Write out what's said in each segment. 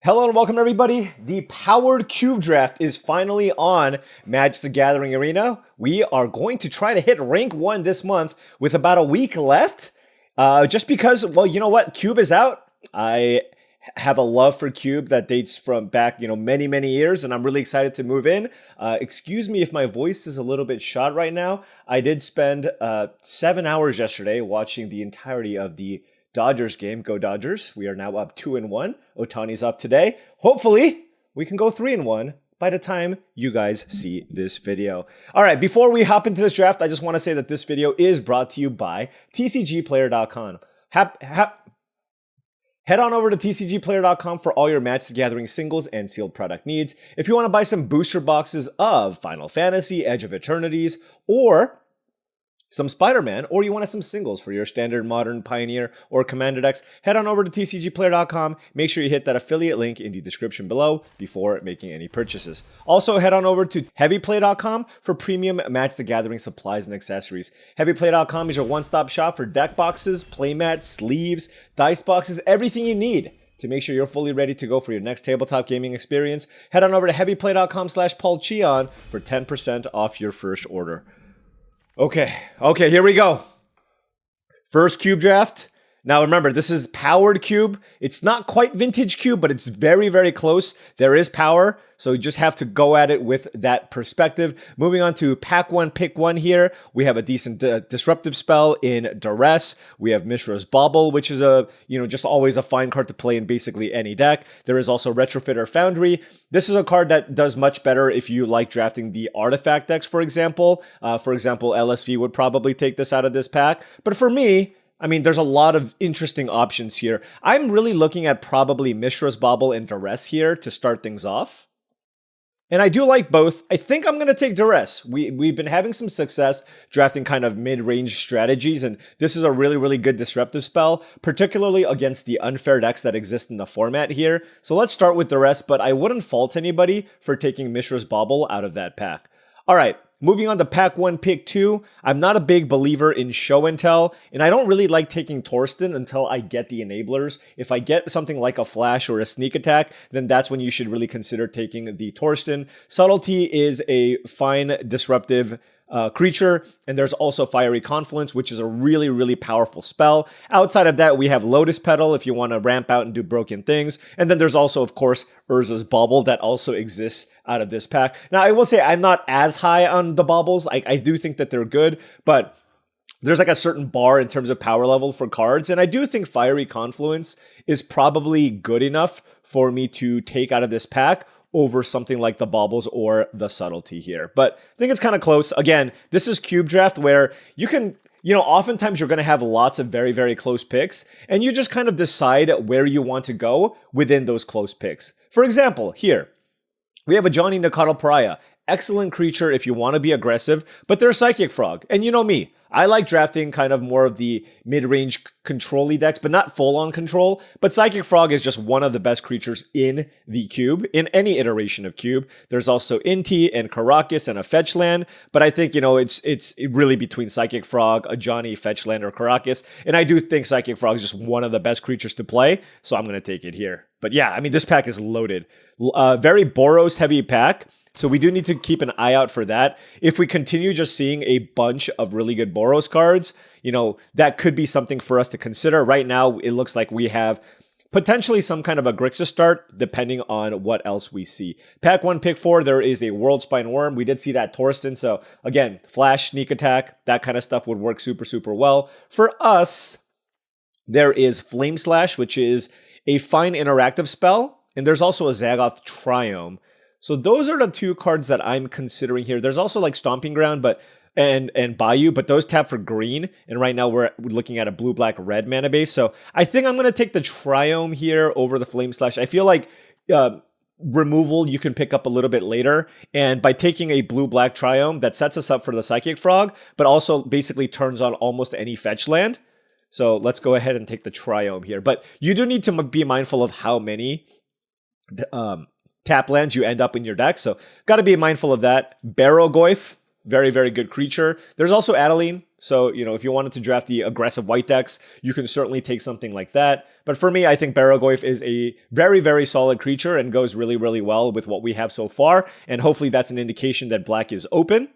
Hello and welcome everybody. The Powered Cube Draft is finally on Magic the Gathering Arena. We are going to try to hit rank 1 this month with about a week left. Just because, well, you know what? Cube is out. I have a love for Cube that dates from back, many, many years, and I'm really excited to move in. Excuse me if my voice is a little bit shot right now. I did spend 7 hours yesterday watching the entirety of the Dodgers game. Go Dodgers. We are now up 2-1. Ohtani's up today. Hopefully, we can go 3-1 by the time you guys see this video. All right, before we hop into this draft, I just want to say that this video is brought to you by TCGplayer.com. Head on over to TCGplayer.com for all your Magic the Gathering singles and sealed product needs. If you want to buy some booster boxes of Final Fantasy, Edge of Eternities, or some Spider-Man, or you wanted some singles for your standard Modern, Pioneer, or Commander decks, head on over to TCGplayer.com. Make sure you hit that affiliate link in the description below before making any purchases. Also, head on over to heavyplay.com for premium Magic the Gathering supplies and accessories. Heavyplay.com is your one-stop shop for deck boxes, playmats, sleeves, dice boxes, everything you need to make sure you're fully ready to go for your next tabletop gaming experience. Head on over to heavyplay.com/paulcheon for 10% off your first order. Okay, here we go. First cube draft. Now remember, this is powered cube. It's not quite vintage cube, but it's very, very close. There is power, so you just have to go at it with that perspective. Moving on to pack one, pick one here. We have a decent disruptive spell in Duress. We have Mishra's Bauble, which is just always a fine card to play in basically any deck. There is also Retrofitter Foundry. This is a card that does much better if you like drafting the artifact decks, for example. LSV would probably take this out of this pack. But for me, there's a lot of interesting options here. I'm really looking at probably Mishra's Bauble and Duress here to start things off. And I do like both. I think I'm going to take Duress. We've been having some success drafting kind of mid-range strategies, and this is a really, really good disruptive spell, particularly against the unfair decks that exist in the format here. So let's start with Duress, but I wouldn't fault anybody for taking Mishra's Bauble out of that pack. All right. Moving on to pack one, pick two. I'm not a big believer in show and tell, and I don't really like taking Torsten until I get the enablers. If I get something like a flash or a sneak attack, then that's when you should really consider taking the Torsten. Subtlety is a fine disruptive creature, and there's also Fiery Confluence, which is a really, really powerful spell. Outside of that, we have Lotus Petal if you want to ramp out and do broken things, and then there's also, of course, Urza's Bauble that also exists out of this pack. Now, I will say I'm not as high on the baubles. I do think that they're good, but there's like a certain bar in terms of power level for cards, and I do think Fiery Confluence is probably good enough for me to take out of this pack over something like the baubles or the subtlety here. But I think it's kind of close. Again, this is cube draft where you can, oftentimes you're going to have lots of very, very close picks, and you just kind of decide where you want to go within those close picks. For example, here, we have a Johnny Nakatl Pariah. Excellent creature if you want to be aggressive, but they're Psychic Frog. And you know me, I like drafting kind of more of the mid-range control-y decks, but not full-on control. But Psychic Frog is just one of the best creatures in the cube, in any iteration of cube. There's also Inti and Karakas and a fetch land, but I think, it's really between Psychic Frog, a Johnny, fetch land, or Karakas. And I do think Psychic Frog is just one of the best creatures to play, so I'm going to take it here. But yeah, this pack is loaded. Very Boros-heavy pack. So we do need to keep an eye out for that. If we continue just seeing a bunch of really good Boros cards, that could be something for us to consider. Right now, it looks like we have potentially some kind of a Grixis start, depending on what else we see. Pack one, pick four, there is a Worldspine Worm. We did see that Torsten. So again, flash, sneak attack, that kind of stuff would work super, super well. For us, there is Flame Slash, which is a fine interactive spell. And there's also a Zagoth Triome. So those are the two cards that I'm considering here. There's also like Stomping Ground, and Bayou, but those tap for green. And right now we're looking at a blue, black, red mana base. So I think I'm going to take the Triome here over the Flame Slash. I feel like removal you can pick up a little bit later. And by taking a blue, black Triome, that sets us up for the Psychic Frog, but also basically turns on almost any fetch land. So let's go ahead and take the Triome here. But you do need to be mindful of how many tap lands you end up in your deck, so got to be mindful of that. Barrow Goyf, Very, very good creature. There's also Adeline. So, you know, if you wanted to draft the aggressive white decks, you can certainly take something like that. But for me, I think Barragoyf is a very, very solid creature and goes really, really well with what we have so far. And hopefully that's an indication that black is open.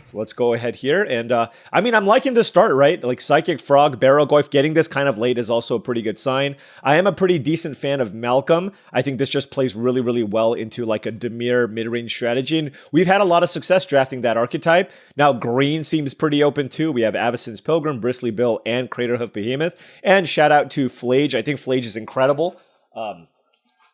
So let's go ahead here. And I mean, I'm liking this start, right? Like Psychic Frog, Barragoyf, getting this kind of late is also a pretty good sign. I am a pretty decent fan of Malcolm. I think this just plays really, really well into like a Dimir mid-range strategy. And we've had a lot of success drafting that archetype. Now, green seems pretty open too. We have Avacyn's Pilgrim, Bristly Bill, and Craterhoof Behemoth. And shout out to Flage. I think Flage is incredible.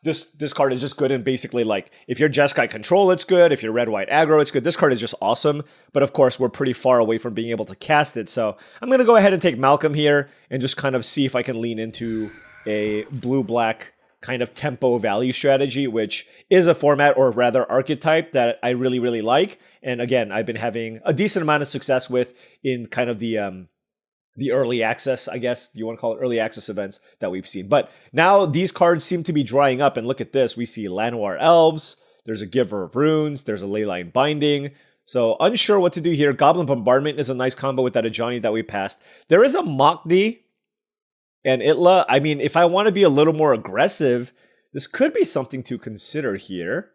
This card is just good, and basically, like, if you're Jeskai control, it's good. If you're red-white aggro, it's good. This card is just awesome, but of course, we're pretty far away from being able to cast it, so I'm going to go ahead and take Malcolm here and just kind of see if I can lean into a blue-black kind of tempo value strategy, which is a format, or rather archetype, that I really, really like, and again, I've been having a decent amount of success with in kind of the early access, I guess you want to call it early access events that we've seen. But now these cards seem to be drying up, and look at this. We see Llanowar Elves, there's a Giver of Runes, there's a Leyline Binding. So unsure what to do here. Goblin Bombardment is a nice combo with that Ajani that we passed. There is a Mokdi and Itla. I mean, if I want to be a little more aggressive, this could be something to consider here.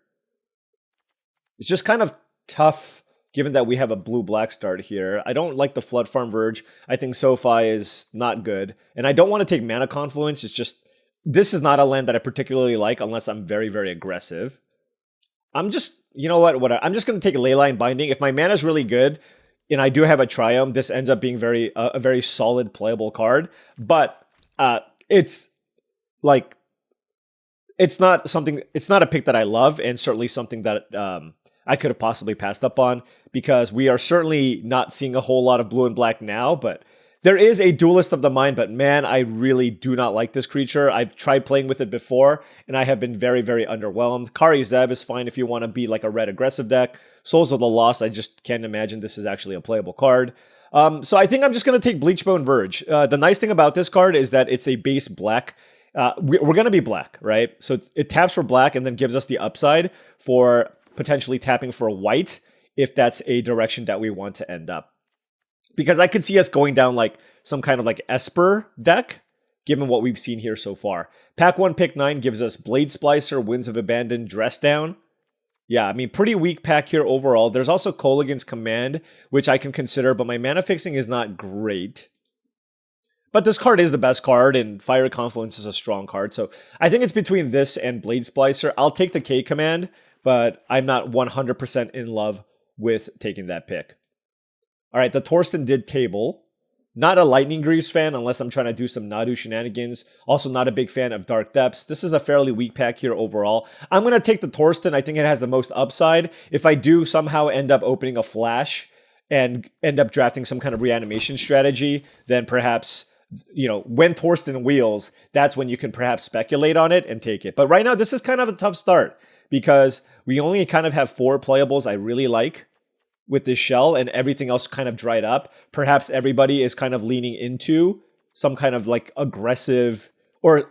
It's just kind of tough given that we have a blue-black start here. I don't like the Flood Farm Verge. I think SoFi is not good. And I don't want to take Mana Confluence. It's just, this is not a land that I particularly like unless I'm very, very aggressive. I'm just, you know what, I'm just going to take a Leyline Binding. If my mana is really good, and I do have a Triumph, this ends up being a very solid playable card. But it's like, it's not a pick that I love, and certainly something that I could have possibly passed up on, because we are certainly not seeing a whole lot of blue and black now, but there is a Duelist of the Mind, but man, I really do not like this creature. I've tried playing with it before, and I have been very, very underwhelmed. Kari Zeb is fine if you want to be like a red aggressive deck. Souls of the Lost, I just can't imagine this is actually a playable card. So I think I'm just going to take Bleachbone Verge. The nice thing about this card is that it's a base black. We're going to be black, right? So it taps for black and then gives us the upside for potentially tapping for a white if that's a direction that we want to end up. Because I could see us going down like some kind of like Esper deck, given what we've seen here so far. Pack 1, pick 9 gives us Blade Splicer, Winds of Abandon, Dress Down. Yeah, I mean, pretty weak pack here overall. There's also Kolaghan's Command, which I can consider, but my mana fixing is not great. But this card is the best card, and Fiery Confluence is a strong card. So I think it's between this and Blade Splicer. I'll take the K command, but I'm not 100% in love with taking that pick. All right, the Torsten did table. Not a Lightning Greaves fan unless I'm trying to do some Nadu shenanigans. Also not a big fan of Dark Depths. This is a fairly weak pack here overall. I'm going to take the Torsten. I think it has the most upside. If I do somehow end up opening a Flash and end up drafting some kind of reanimation strategy, then perhaps, you know, when Torsten wheels, that's when you can perhaps speculate on it and take it. But right now, this is kind of a tough start because we only kind of have 4 playables I really like with this shell, and everything else kind of dried up. Perhaps everybody is kind of leaning into some kind of like aggressive, or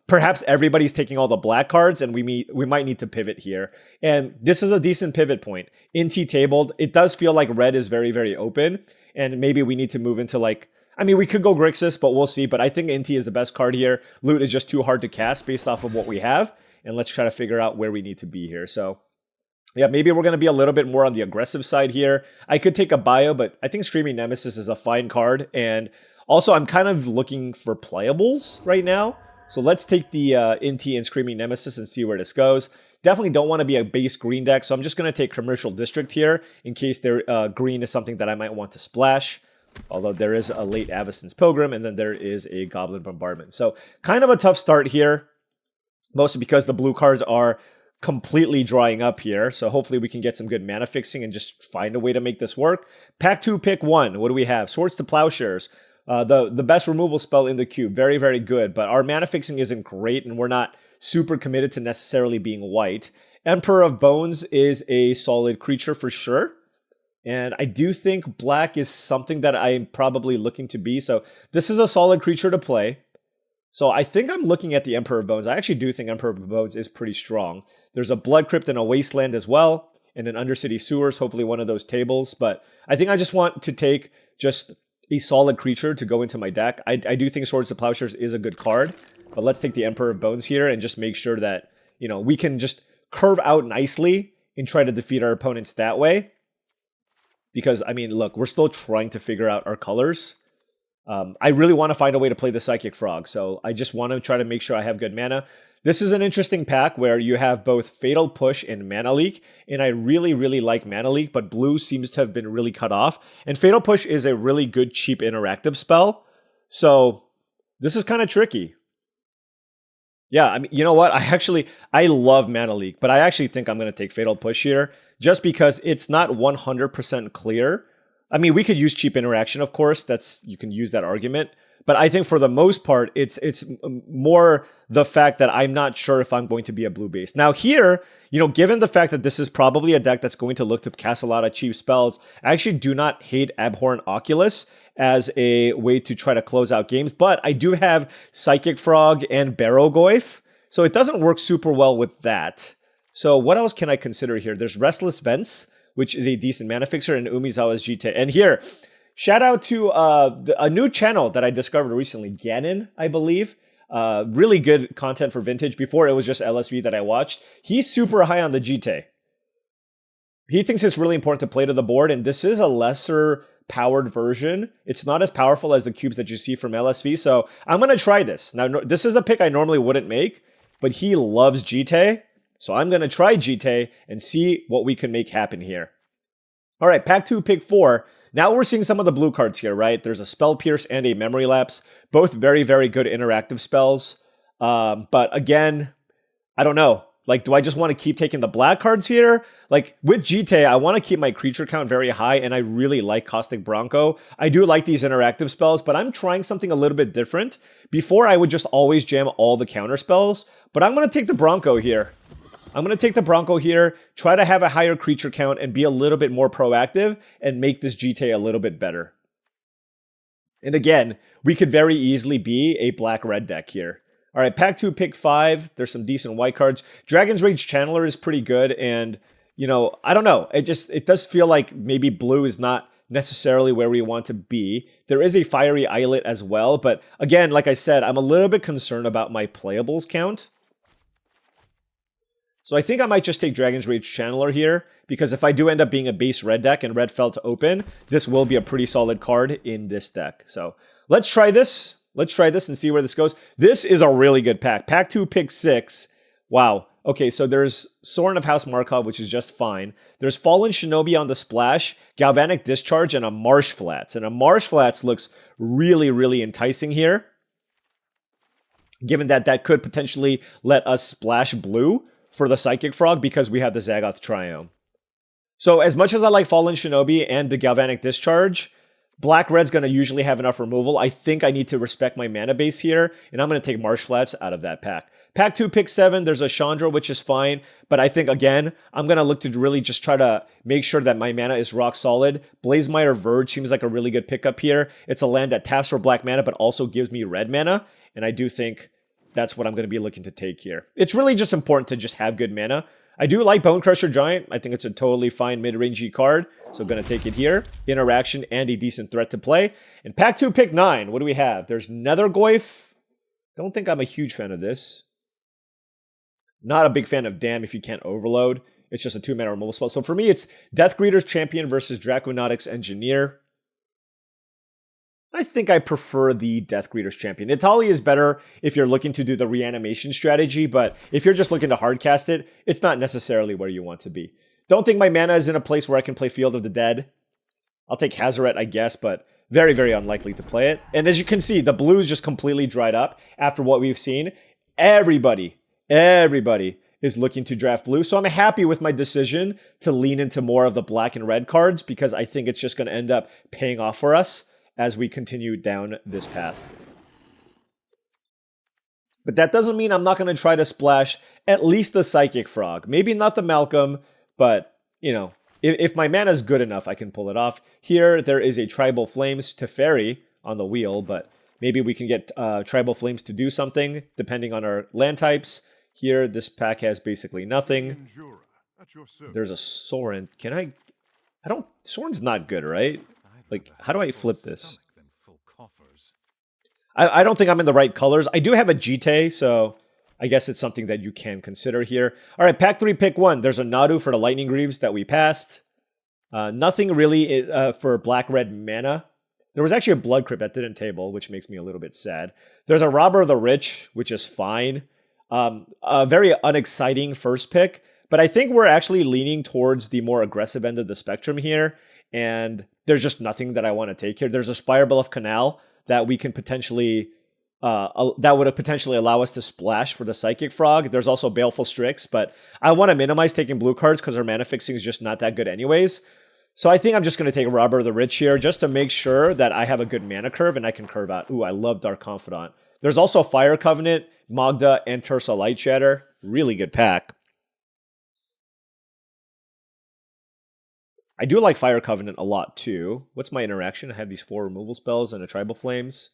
perhaps everybody's taking all the black cards, and we might need to pivot here. And this is a decent pivot point. NT tabled, it does feel like red is very, very open, and maybe we need to move into like, I mean, we could go Grixis, but we'll see. But I think NT is the best card here. Loot is just too hard to cast based off of what we have, and let's try to figure out where we need to be here. So yeah, maybe we're going to be a little bit more on the aggressive side here. I could take a bio, but I think Screaming Nemesis is a fine card. And also, I'm kind of looking for playables right now. So let's take the NT and Screaming Nemesis and see where this goes. Definitely don't want to be a base green deck, so I'm just going to take Commercial District here in case green is something that I might want to splash. Although there is a late Avacyn's Pilgrim, and then there is a Goblin Bombardment. So kind of a tough start here, mostly because the blue cards are completely drying up here. So hopefully we can get some good mana fixing and just find a way to make this work. Pack 2, pick 1. What do we have? Swords to Plowshares. The best removal spell in the cube. Very, very good. But our mana fixing isn't great, and we're not super committed to necessarily being white. Emperor of Bones is a solid creature for sure. And I do think black is something that I'm probably looking to be. So this is a solid creature to play. So I think I'm looking at the Emperor of Bones. I actually do think Emperor of Bones is pretty strong. There's a Blood Crypt and a Wasteland as well. and an Undercity Sewers, hopefully one of those tables. But I think I just want to take just a solid creature to go into my deck. I do think Swords to Plowshares is a good card, but let's take the Emperor of Bones here and just make sure that, you know, we can just curve out nicely and try to defeat our opponents that way. Because, I mean, look, we're still trying to figure out our colors. I really want to find a way to play the Psychic Frog, so I just want to try to make sure I have good mana. This is an interesting pack where you have both Fatal Push and Mana Leak, and I really, really like Mana Leak, but blue seems to have been really cut off. And Fatal Push is a really good, cheap, interactive spell, so this is kind of tricky. Yeah, I mean, you know what? I love Mana Leak, but I actually think I'm going to take Fatal Push here, just because it's not 100% clear. I mean, we could use cheap interaction, of course. You can use that argument. But I think for the most part, it's more the fact that I'm not sure if I'm going to be a blue base. Now here, you know, given the fact that this is probably a deck that's going to look to cast a lot of cheap spells, I actually do not hate Abhorrent Oculus as a way to try to close out games. But I do have Psychic Frog and Barrowgoyf, so it doesn't work super well with that. So what else can I consider here? There's Restless Vents, which is a decent mana fixer, and Umizawa's Jite. And here, shout out to a new channel that I discovered recently, Ganon, I believe. Really good content for Vintage. Before, it was just LSV that I watched. He's super high on the Jite. He thinks it's really important to play to the board, and this is a lesser powered version. It's not as powerful as the cubes that you see from LSV, so I'm going to try this. Now, this is a pick I normally wouldn't make, but he loves Jite. So I'm going to try Jite and see what we can make happen here. All right, pack 2, pick 4. Now we're seeing some of the blue cards here, right? There's a Spell Pierce and a Memory Lapse. Both very, very good interactive spells. But again, I don't know. Like, do I just want to keep taking the black cards here? Like, with Jite, I want to keep my creature count very high, and I really like Caustic Bronco. I do like these interactive spells, but I'm trying something a little bit different. Before, I would just always jam all the counter spells, but I'm going to take the Bronco here. I'm going to take the Bronco here, try to have a higher creature count, and be a little bit more proactive, and make this Jite a little bit better. And again, we could very easily be a black-red deck here. All right, pack 2, pick 5. There's some decent white cards. Dragon's Rage Channeler is pretty good, and, you know, I don't know. It does feel like maybe blue is not necessarily where we want to be. There is a Fiery Islet as well, but again, like I said, I'm a little bit concerned about my playables count. So I think I might just take Dragon's Rage Channeler here, because if I do end up being a base red deck and red fell to open, this will be a pretty solid card in this deck. So let's try this. Let's try this and see where this goes. This is a really good pack. Pack 2, pick 6. Wow. Okay, so there's Sorin of House Markov, which is just fine. There's Fallen Shinobi on the splash, Galvanic Discharge, and a Marsh Flats. And a Marsh Flats looks really, really enticing here, given that that could potentially let us splash blue for the Psychic Frog because we have the Zagoth Triome. So as much as I like Fallen Shinobi and the Galvanic Discharge, Black-Red's going to usually have enough removal. I think I need to respect my mana base here, and I'm going to take Marsh Flats out of that pack. Pack 2, pick 7, there's a Chandra, which is fine, but I think, again, I'm going to look to really just try to make sure that my mana is rock solid. Blazemire Verge seems like a really good pickup here. It's a land that taps for black mana, but also gives me red mana, and I do think that's what I'm going to be looking to take here. It's really just important to just have good mana. I do like Bone Crusher Giant. I think it's a totally fine mid-rangey card, so I'm going to take it here. Interaction and a decent threat to play. And pack 2, pick 9. What do we have? There's Nethergoyf. Don't think I'm a huge fan of this. Not a big fan of Damn if you can't overload. It's just a 2-mana removal spell. So for me, it's Deathgreeter's Champion versus Draconautics Engineer. I think I prefer the Deathgreeter's Champion. Itali is better if you're looking to do the reanimation strategy, but if you're just looking to hardcast it, it's not necessarily where you want to be. Don't think my mana is in a place where I can play Field of the Dead. I'll take Hazaret, I guess, but very, very unlikely to play it. And as you can see, the blues just completely dried up after what we've seen. Everybody is looking to draft blue, so I'm happy with my decision to lean into more of the black and red cards because I think it's just going to end up paying off for us as we continue down this path. But that doesn't mean I'm not going to try to splash at least the Psychic Frog. Maybe not the Malcolm, but, you know, if my mana is good enough, I can pull it off. Here, there is a Tribal Flames Teferi on the wheel, but maybe we can get Tribal Flames to do something, depending on our land types. Here, this pack has basically nothing. There's a Soren. Can I don't... Soren's not good, right? Like, how do I flip this? I don't think I'm in the right colors. I do have a Jite, so I guess it's something that you can consider here. All right, pack 3, pick 1. There's a Nadu for the Lightning Greaves that we passed. Nothing really for black-red mana. There was actually a Blood Crypt that didn't table, which makes me a little bit sad. There's a Robber of the Rich, which is fine. A very unexciting first pick, but I think we're actually leaning towards the more aggressive end of the spectrum here, and there's just nothing that I want to take here. There's a Spirebluff Canal that we can potentially, that would potentially allow us to splash for the Psychic Frog. There's also Baleful Strix, but I want to minimize taking blue cards because our mana fixing is just not that good anyways. So I think I'm just going to take a Robber of the Rich here just to make sure that I have a good mana curve and I can curve out. Ooh, I love Dark Confidant. There's also Fire Covenant, Magda, and Tursa Light Shatter. Really good pack. I do like Fire Covenant a lot too. What's my interaction? I have these 4 removal spells and a Tribal Flames.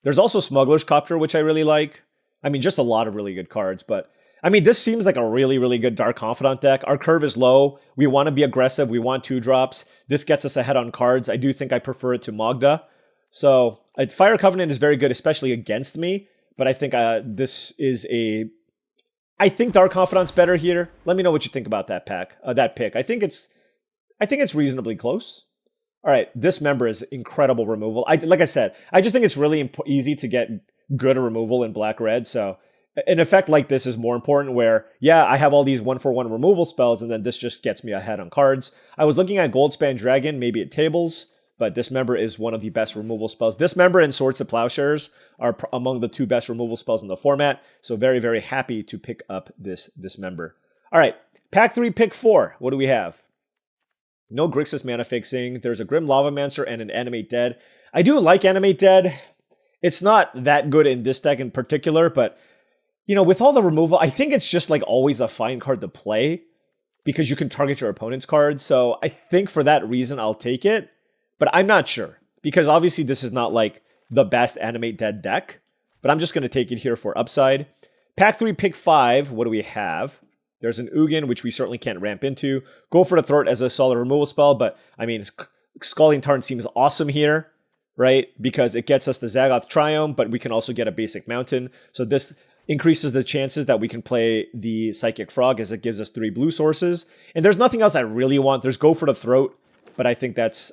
There's also Smuggler's Copter, which I really like. I mean, just a lot of really good cards, but I mean, this seems like a really, really good Dark Confidant deck. Our curve is low. We want to be aggressive. We want 2-drops. This gets us ahead on cards. I do think I prefer it to Magda. So Fire Covenant is very good, especially against me. But I think this is a... I think Dark Confidant's better here. Let me know what you think about that pack, that pick. I think it's reasonably close. All right, Dismember is incredible removal. Like I said, I just think it's really easy to get good removal in black-red. So an effect like this is more important where, yeah, I have all these 1-for-1 removal spells, and then this just gets me ahead on cards. I was looking at Goldspan Dragon, maybe at tables, but Dismember is one of the best removal spells. Dismember and Swords to Plowshares are among the 2 best removal spells in the format, so very, very happy to pick up this Dismember. All right, pack 3, pick 4. What do we have? No Grixis mana fixing. There's a Grim Lavamancer and an Animate Dead. I do like Animate Dead. It's not that good in this deck in particular, but you know, with all the removal, I think it's just like always a fine card to play because you can target your opponent's cards. So I think for that reason, I'll take it, but I'm not sure because obviously this is not like the best Animate Dead deck, but I'm just going to take it here for upside. Pack 3, pick 5. What do we have? There's an Ugin, which we certainly can't ramp into. Go for the Throat as a solid removal spell, but I mean, Scalding Tarn seems awesome here, right? Because it gets us the Zagoth Triome, but we can also get a basic mountain. So this increases the chances that we can play the Psychic Frog as it gives us 3 blue sources. And there's nothing else I really want. There's Go for the Throat, but I think that's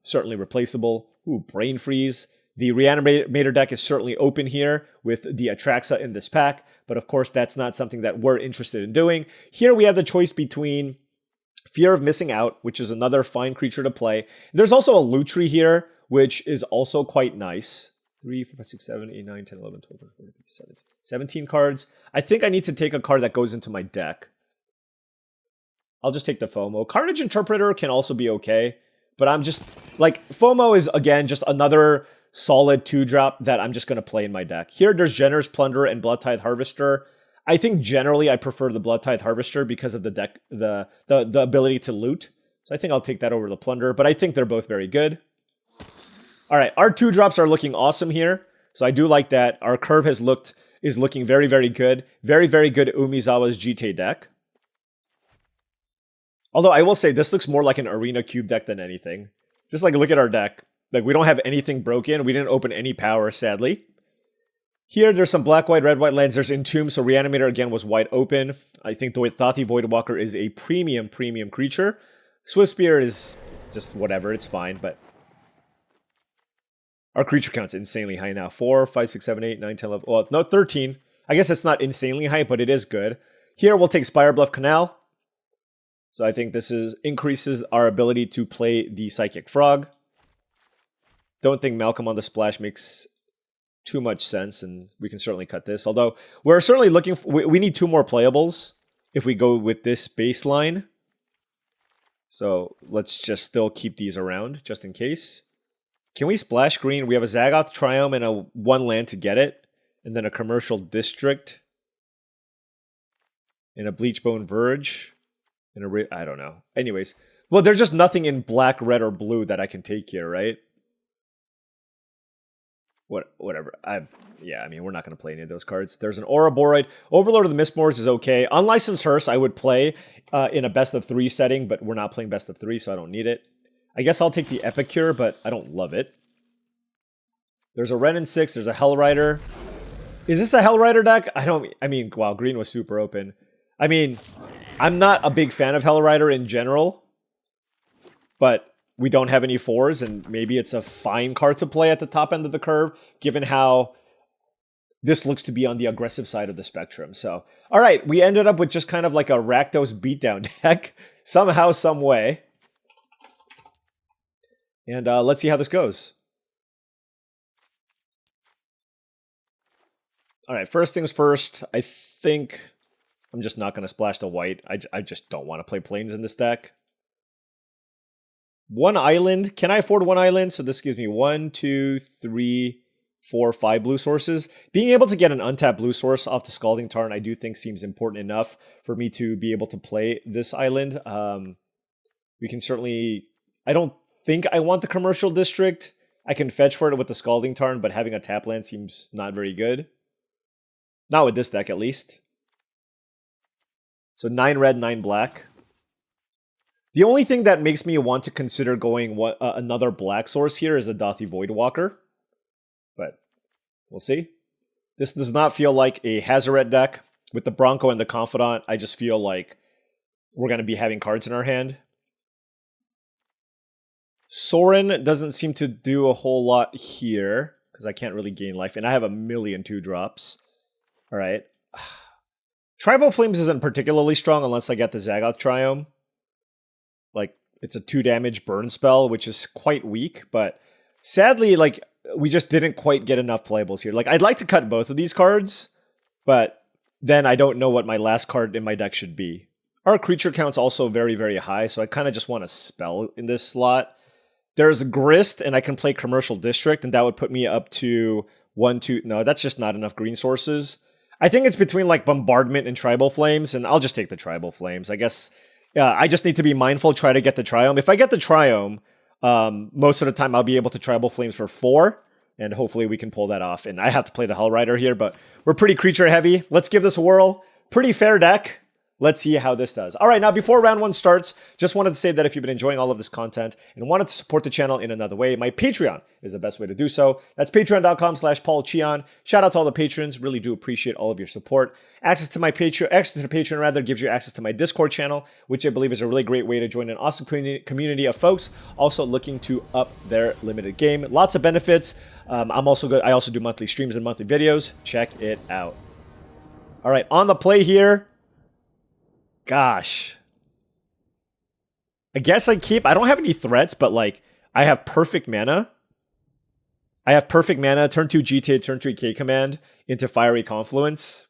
certainly replaceable. Ooh, Brain Freeze. The Reanimator deck is certainly open here with the Atraxa in this pack, but of course that's not something that we're interested in doing. Here we have the choice between Fear of Missing Out, which is another fine creature to play. There's also a Lutri here, which is also quite nice. 3, 4, 5, 6, 7, 8, 9, 10, 11, 12, 13, 14, 15, 17 cards. I think I need to take a card that goes into my deck. I'll just take the FOMO. Carnage Interpreter can also be okay, but I'm just, like, FOMO is, again, just another solid 2-drop that I'm just going to play in my deck. Here, there's Generous Plunderer and Blood Tithe Harvester. I think generally I prefer the Blood Tithe Harvester because of the deck, the ability to loot. So I think I'll take that over the Plunderer, but I think they're both very good. All right, our 2-drops are looking awesome here. So I do like that. Our curve is looking very, very good. Very, very good Umizawa's Jite deck. Although I will say this looks more like an Arena Cube deck than anything. Just like look at our deck. Like we don't have anything broken. We didn't open any power, sadly. Here, there's some black, white, red, white lands. There's Entomb, so Reanimator again was wide open. I think Thothi Voidwalker is a premium creature. Swift Spear is just whatever, it's fine, but our creature count's insanely high now. 4, 5, 6, 7, 8, 9, 10, 11, well, no, 13. I guess it's not insanely high, but it is good. Here, we'll take Spirebluff Canal. So I think this increases our ability to play the Psychic Frog. Don't think Malcolm on the Splash makes too much sense, and we can certainly cut this. Although, we're certainly looking for... We need 2 more playables if we go with this baseline. So, let's just still keep these around, just in case. Can we splash green? We have a Zagoth Triome and a 1 land to get it. And then a Commercial District. And a Bleachbone Verge. And a... I don't know. Anyways. Well, there's just nothing in black, red, or blue that I can take here, right? Whatever. Yeah, I mean, we're not going to play any of those cards. There's an Ouroboros. Overlord of the Mistborns is okay. Unlicensed Hearse I would play in a best of 3 setting, but we're not playing best of 3, so I don't need it. I guess I'll take the Epicure, but I don't love it. There's a Wrenn and 6. There's a Hellrider. Is this a Hellrider deck? I mean, wow, green was super open. I mean, I'm not a big fan of Hellrider in general, but we don't have any 4s, and maybe it's a fine card to play at the top end of the curve, given how this looks to be on the aggressive side of the spectrum. So, all right, we ended up with just kind of like a Rakdos beatdown deck, somehow, some way. And let's see how this goes. All right, first things first, I think I'm just not going to splash the white. I just don't want to play planes in this deck. 1 island. Can I afford 1 island? So this gives me 1, 2, 3, 4, 5 blue sources. Being able to get an untapped blue source off the Scalding Tarn, I do think seems important enough for me to be able to play this island. We can certainly... I don't think I want the Commercial District. I can fetch for it with the Scalding Tarn, but having a tap land seems not very good. Not with this deck, at least. So 9 red, 9 black. The only thing that makes me want to consider going another black source here is the Dothy Voidwalker. But we'll see. This does not feel like a Hazoret deck. With the Bronco and the Confidant, I just feel like we're going to be having cards in our hand. Sorin doesn't seem to do a whole lot here, because I can't really gain life, and I have a million 2-drops. Alright. Tribal Flames isn't particularly strong unless I get the Zagoth Triome. Like, it's a 2 damage burn spell, which is quite weak, but sadly, like, we just didn't quite get enough playables here. Like, I'd like to cut both of these cards, but then I don't know what my last card in my deck should be. Our creature count's also very, very high, so I kind of just want a spell in this slot. There's Grist, and I can play Commercial District, and that would put me up to 1, 2... No, that's just not enough green sources. I think it's between, like, Bombardment and Tribal Flames, and I'll just take the Tribal Flames. I guess... I just need to be mindful, try to get the Triome. If I get the Triome, most of the time I'll be able to Tribal Flames for 4, and hopefully we can pull that off. And I have to play the Hellrider here, but we're pretty creature heavy. Let's give this a whirl. Pretty fair deck. Let's see how this does. All right, now before round 1 starts, just wanted to say that if you've been enjoying all of this content and wanted to support the channel in another way, my Patreon is the best way to do so. That's patreon.com/paulcheon. Shout out to all the patrons. Really do appreciate all of your support. Access to Patreon gives you access to my Discord channel, which I believe is a really great way to join an awesome community of folks also looking to up their limited game. Lots of benefits. I'm also good. I also do monthly streams and monthly videos. Check it out. All right, on the play here. Gosh. I guess I don't have any threats, but like, I have perfect mana. Turn 2 GTA, turn 3 K command into Fiery Confluence.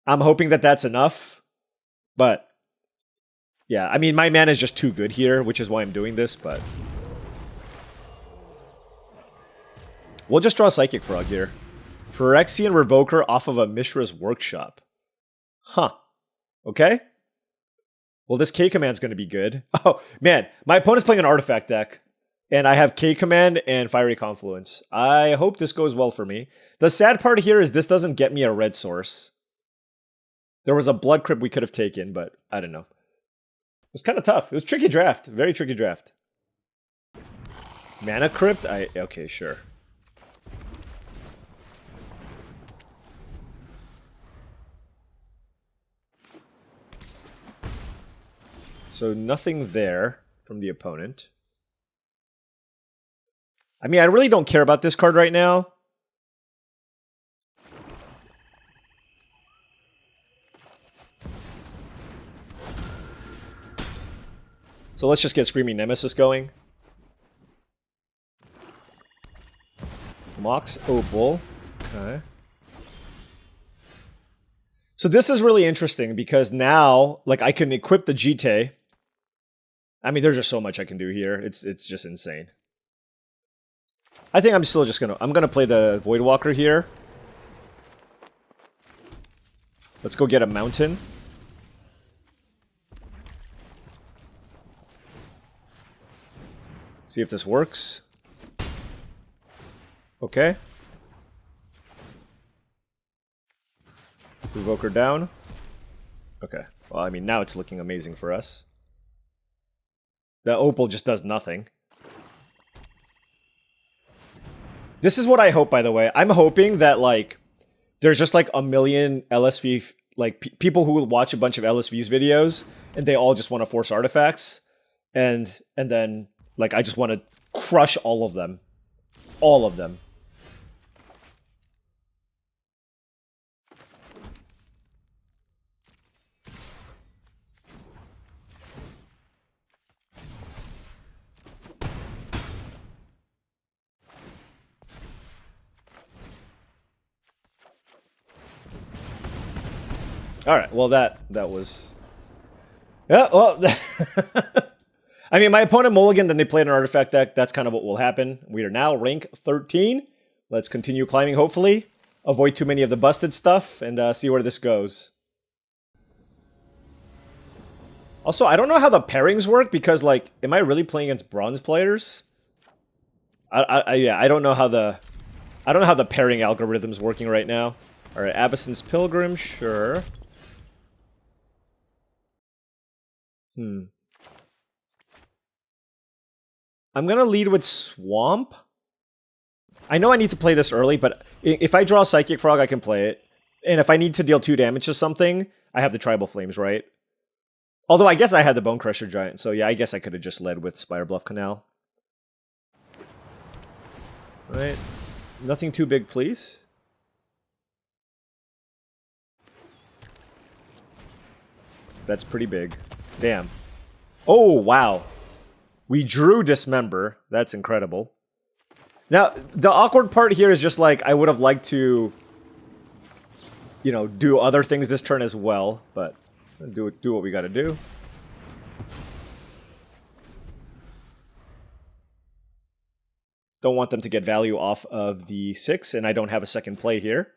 I'm hoping that that's enough. But, yeah, I mean, my mana is just too good here, which is why I'm doing this, but... We'll just draw Psychic Frog here. Phyrexian Revoker off of a Mishra's Workshop. Huh. Okay. Well, this K command's going to be good. Oh, man. My opponent's playing an artifact deck. And I have K command and Fiery Confluence. I hope this goes well for me. The sad part here is this doesn't get me a red source. There was a Blood Crypt we could have taken, but I don't know. It was kind of tough. It was a tricky draft. Very tricky draft. Mana Crypt? Okay, sure. So nothing there from the opponent. I mean, I really don't care about this card right now. So let's just get Screaming Nemesis going. Mox Opal. Okay. So this is really interesting because now, like, I can equip the Jite. I mean, there's just so much I can do here. It's just insane. I think I'm still just I'm gonna play the Voidwalker here. Let's go get a mountain. See if this works. Okay. Evoker down. Okay. Well, I mean, now it's looking amazing for us. The Opal just does nothing. This is what I hope, by the way. I'm hoping that, like, there's just, like, a million LSV, like, people who will watch a bunch of LSV's videos, and they all just want to force artifacts. And then, like, I just want to crush all of them. All of them. Alright, well that was... Yeah, well... I mean, my opponent mulliganed, then they played an artifact deck. That's kind of what will happen. We are now rank 13. Let's continue climbing, hopefully. Avoid too many of the busted stuff, and see where this goes. Also, I don't know how the pairings work, because, like, am I really playing against bronze players? Yeah, I don't know how the pairing algorithm's working right now. Alright, Abysson's Pilgrim, sure. I'm gonna lead with Swamp. I know I need to play this early, but if I draw Psychic Frog, I can play it. And if I need to deal 2 damage to something, I have the Tribal Flames, right? Although I guess I had the Bone Crusher Giant, so yeah, I guess I could have just led with Spire Bluff Canal. Right. Nothing too big, please. That's pretty big. Damn. Oh, wow. We drew Dismember. That's incredible. Now, the awkward part here is just like, I would have liked to, you know, do other things this turn as well, but do what we gotta do. Don't want them to get value off of the 6, and I don't have a second play here.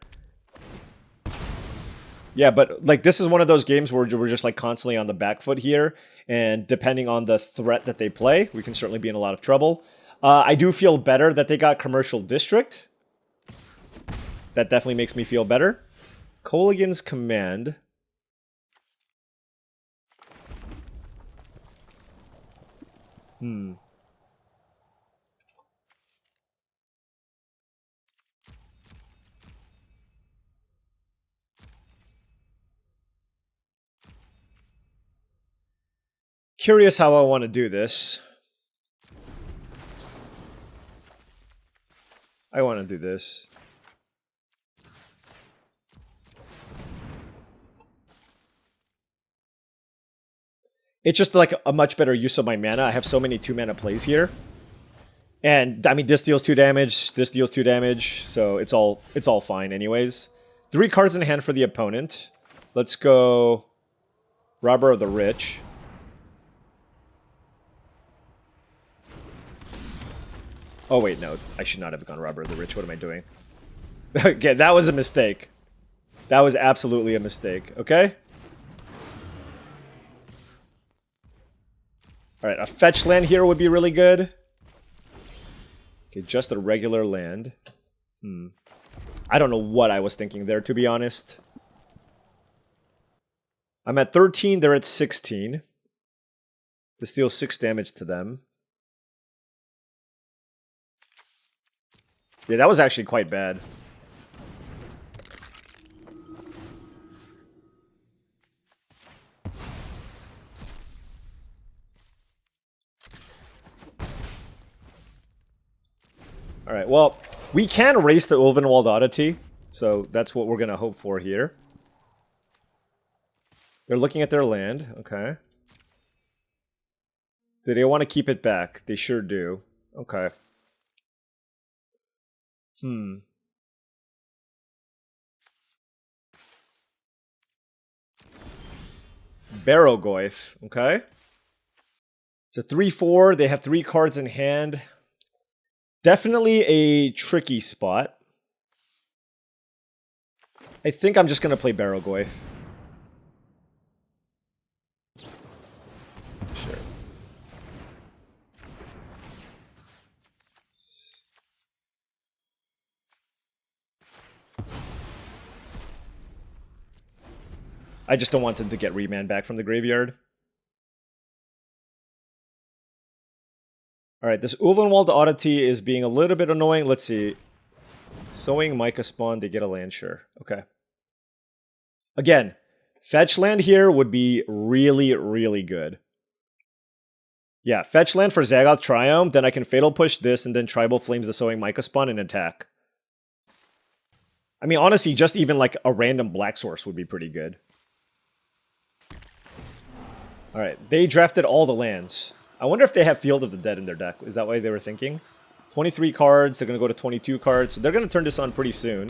Yeah, but, like, this is one of those games where we're just, like, constantly on the back foot here, and depending on the threat that they play, we can certainly be in a lot of trouble. I do feel better that they got Commercial District. That definitely makes me feel better. Kolaghan's Command. Curious how I want to do this. I want to do this. It's just like a much better use of my mana. I have so many 2-mana plays here. And, I mean, this deals 2 damage, this deals 2 damage, so it's all fine anyways. 3 cards in hand for the opponent. Let's go Robber of the Rich. Oh wait, no, I should not have gone Robber of the Rich. What am I doing? Okay, that was a mistake. That was absolutely a mistake, okay? Alright, a fetch land here would be really good. Okay, just a regular land. I don't know what I was thinking there, to be honest. I'm at 13, they're at 16. This deals 6 damage to them. Yeah, that was actually quite bad. Alright, well, we can race the Ulvenwald Oddity, so that's what we're gonna hope for here. They're looking at their land, okay. Do they want to keep it back? They sure do. Okay. Barrowgoyf, okay. It's a 3/4, they have 3 cards in hand. Definitely a tricky spot. I think I'm just gonna play Barrowgoyf. Sure. I just don't want them to get Remand back from the graveyard. Alright, this Ulvenwald Oddity is being a little bit annoying. Let's see. Sowing Micah Spawn, they get a land, sure. Okay. Again, fetch land here would be really, really good. Yeah, fetch land for Zagoth Triumph, then I can Fatal Push this and then Tribal Flames the Sowing Micah Spawn and attack. I mean, honestly, just even like a random black source would be pretty good. Alright, they drafted all the lands. I wonder if they have Field of the Dead in their deck. Is that what they were thinking? 23 cards, they're going to go to 22 cards, so they're going to turn this on pretty soon.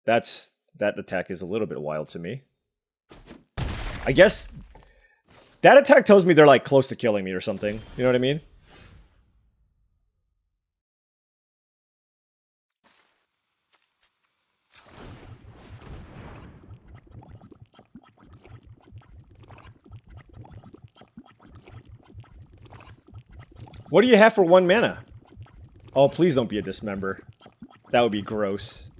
That attack is a little bit wild to me. I guess that attack tells me they're like close to killing me or something. You know what I mean? What do you have for 1 mana? Oh, please don't be a Dismember. That would be gross.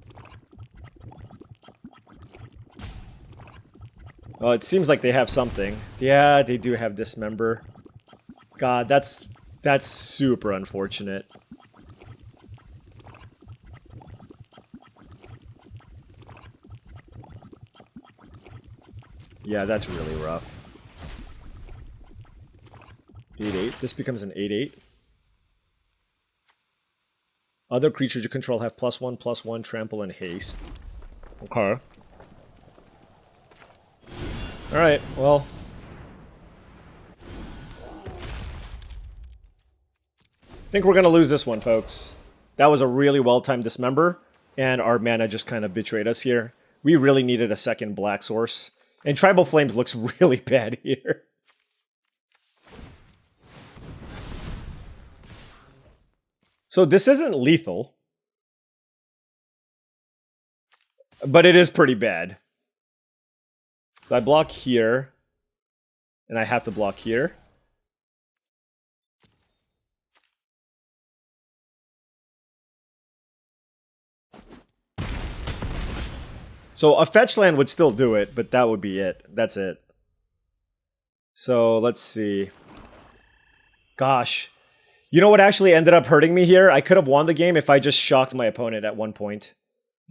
Oh, it seems like they have something. Yeah, they do have Dismember. God, that's super unfortunate. Yeah, that's really rough. 8/8. This becomes an 8/8. Other creatures you control have +1/+1, trample, and haste. Okay. Alright, well. I think we're gonna lose this one, folks. That was a really well-timed Dismember, and our mana just kind of betrayed us here. We really needed a second black source. And Tribal Flames looks really bad here. So this isn't lethal. But it is pretty bad. So I block here. And I have to block here. So a fetch land would still do it, but that would be it. That's it. So let's see. Gosh. You know what actually ended up hurting me here? I could have won the game if I just shocked my opponent at one point.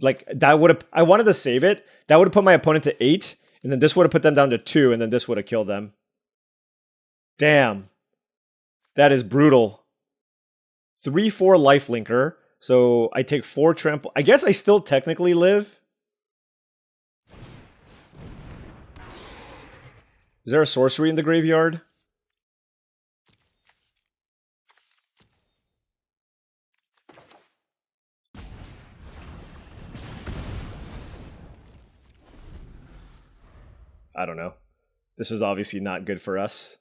Like, that would have... I wanted to save it. That would have put my opponent to 8, and then this would have put them down to 2, and then this would have killed them. Damn. That is brutal. 3/4 lifelinker. So I take 4 trample. I guess I still technically live. Is there a sorcery in the graveyard? I don't know. This is obviously not good for us.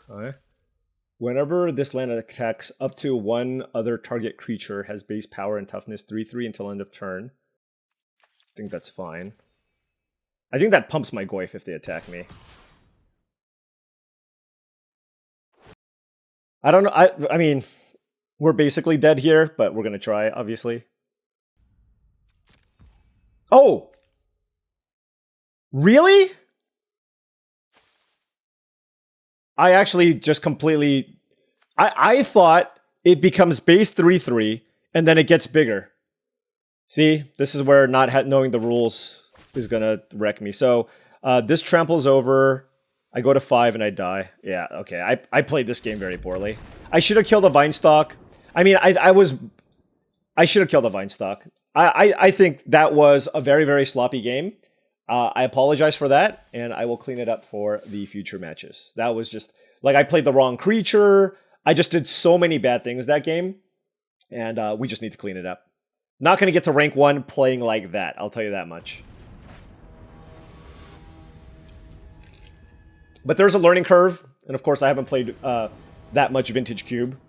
Okay. Whenever this land attacks up to one other target creature has base power and toughness 3/3 until end of turn. I think that's fine. I think that pumps my Goyf if they attack me. I don't know. I mean, we're basically dead here, but we're going to try, obviously. Oh! Really? I actually just completely... I thought it becomes base 3/3, and then it gets bigger. See? This is where not knowing the rules is going to wreck me. So, this tramples over... I go to 5 and I die. Yeah, okay. I played this game very poorly. I should have killed a Vinestock. I mean, I should have killed a Vinestock. I think that was a very, very sloppy game. I apologize for that, and I will clean it up for the future matches. That was just... Like, I played the wrong creature. I just did so many bad things that game, and we just need to clean it up. Not going to get to rank 1 playing like that. I'll tell you that much. But there's a learning curve, and of course I haven't played that much Vintage Cube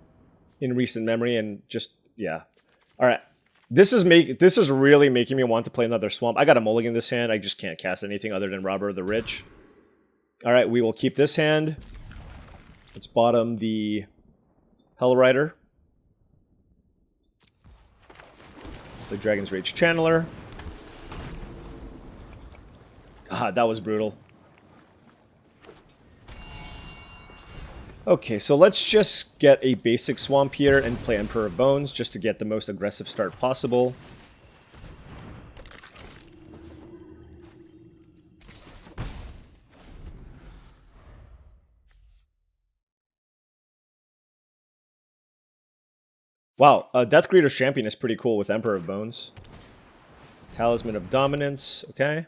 in recent memory, and just, yeah. Alright, this is really making me want to play another Swamp. I got a mulligan this hand, I just can't cast anything other than Robber of the Rich. Alright, we will keep this hand. Let's bottom the Hell Rider. The Dragon's Rage Channeler. God, that was brutal. Okay, so let's just get a basic Swamp here and play Emperor of Bones just to get the most aggressive start possible. Wow, Death Greeter's Champion is pretty cool with Emperor of Bones. Talisman of Dominance, okay.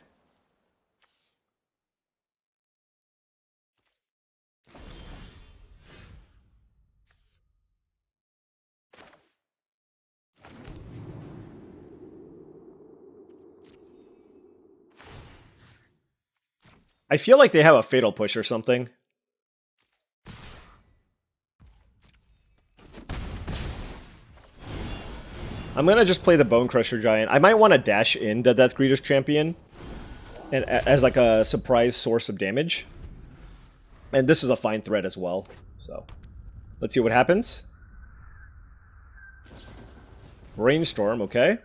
I feel like they have a Fatal Push or something. I'm gonna just play the Bone Crusher Giant. I might want to dash into Death Greeter's Champion and as like a surprise source of damage. And this is a fine threat as well. So let's see what happens. Brainstorm, okay.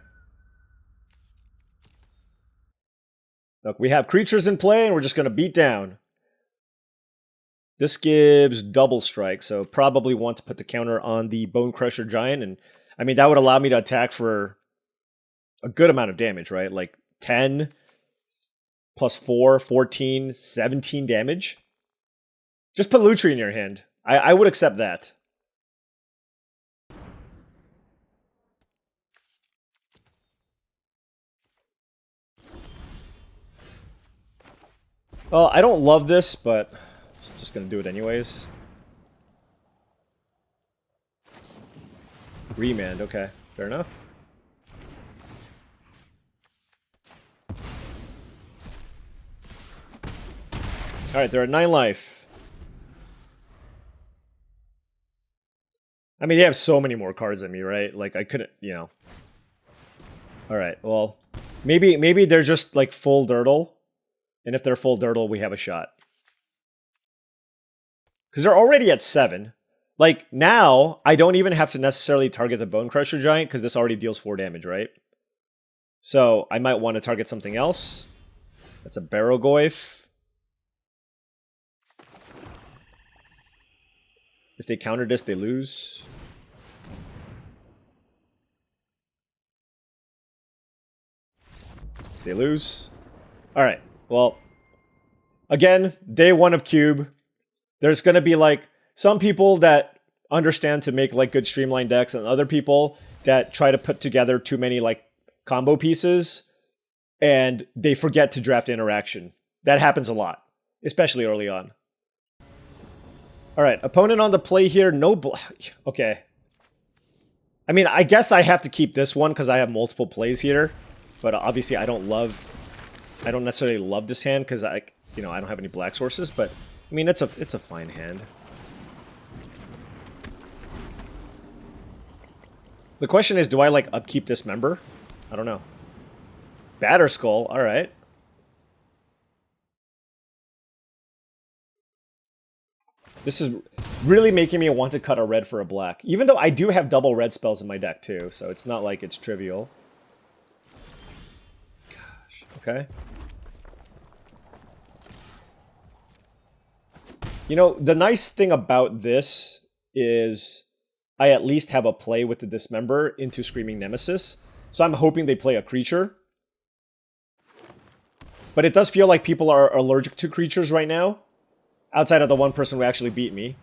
Look, we have creatures in play and we're just gonna beat down. This gives double strike, so probably want to put the counter on the Bone Crusher Giant, and I mean, that would allow me to attack for a good amount of damage, right? Like 10 plus 4, 14, 17 damage. Just put Lutri in your hand. I would accept that. Well, I don't love this, but I'm just going to do it anyways. Remand, okay. Fair enough. Alright, they're at 9 life. I mean, they have so many more cards than me, right? Like, I couldn't, you know. Alright, well, maybe they're just, like, full Dirtle. And if they're full Dirtle, we have a shot. Because they're already at 7. Like, now, I don't even have to necessarily target the Bone Crusher Giant, because this already deals 4 damage, right? So, I might want to target something else. That's a Barrogoyf. If they counter this, they lose. They lose. Alright, well, again, day 1 of Cube. There's going to be, like, some people that understand to make like good streamlined decks and other people that try to put together too many like combo pieces and they forget to draft interaction. That happens a lot, especially early on. All right, opponent on the play here. No, okay. I mean, I guess I have to keep this one because I have multiple plays here, but obviously I don't necessarily love this hand because I don't have any black sources, but I mean, it's a fine hand. The question is, do I, like, upkeep this member? I don't know. Batterskull, alright. This is really making me want to cut a red for a black. Even though I do have double red spells in my deck, too, so it's not like it's trivial. Gosh, okay. You know, the nice thing about this is I at least have a play with the Dismember into Screaming Nemesis. So I'm hoping they play a creature. But it does feel like people are allergic to creatures right now. Outside of the one person who actually beat me.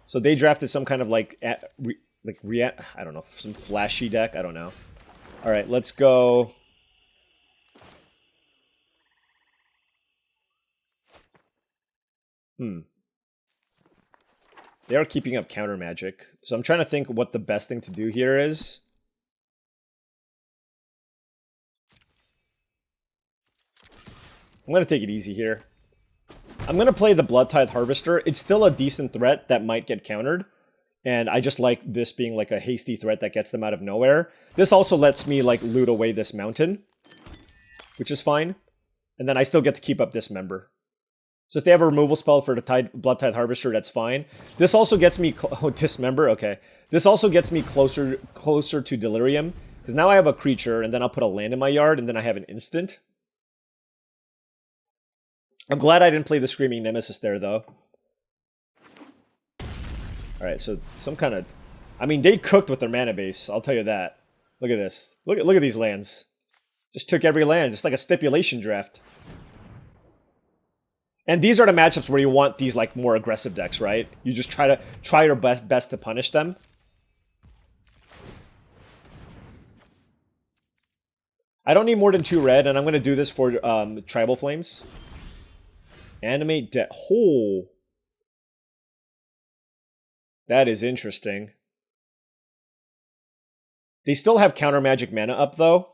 So they drafted some kind of like I don't know, some flashy deck. I don't know. Alright, let's go. They are keeping up counter magic. So I'm trying to think what the best thing to do here is. I'm going to take it easy here. I'm going to play the Bloodtithe Harvester. It's still a decent threat that might get countered. And I just like this being like a hasty threat that gets them out of nowhere. This also lets me like loot away this mountain, which is fine. And then I still get to keep up this member. So if they have a removal spell for the Blood Tide Harvester, that's fine. This also gets me... Oh, Dismember? Okay. This also gets me closer to Delirium. Because now I have a creature, and then I'll put a land in my yard, and then I have an instant. I'm glad I didn't play the Screaming Nemesis there, though. Alright, so some kind of... I mean, they cooked with their mana base, I'll tell you that. Look at this. Look at these lands. Just took every land. It's like a stipulation draft. And these are the matchups where you want these like more aggressive decks, right? You just try your best to punish them. I don't need more than 2 red, and I'm going to do this for Tribal Flames. Animate deck. Oh. That is interesting. They still have counter magic mana up, though.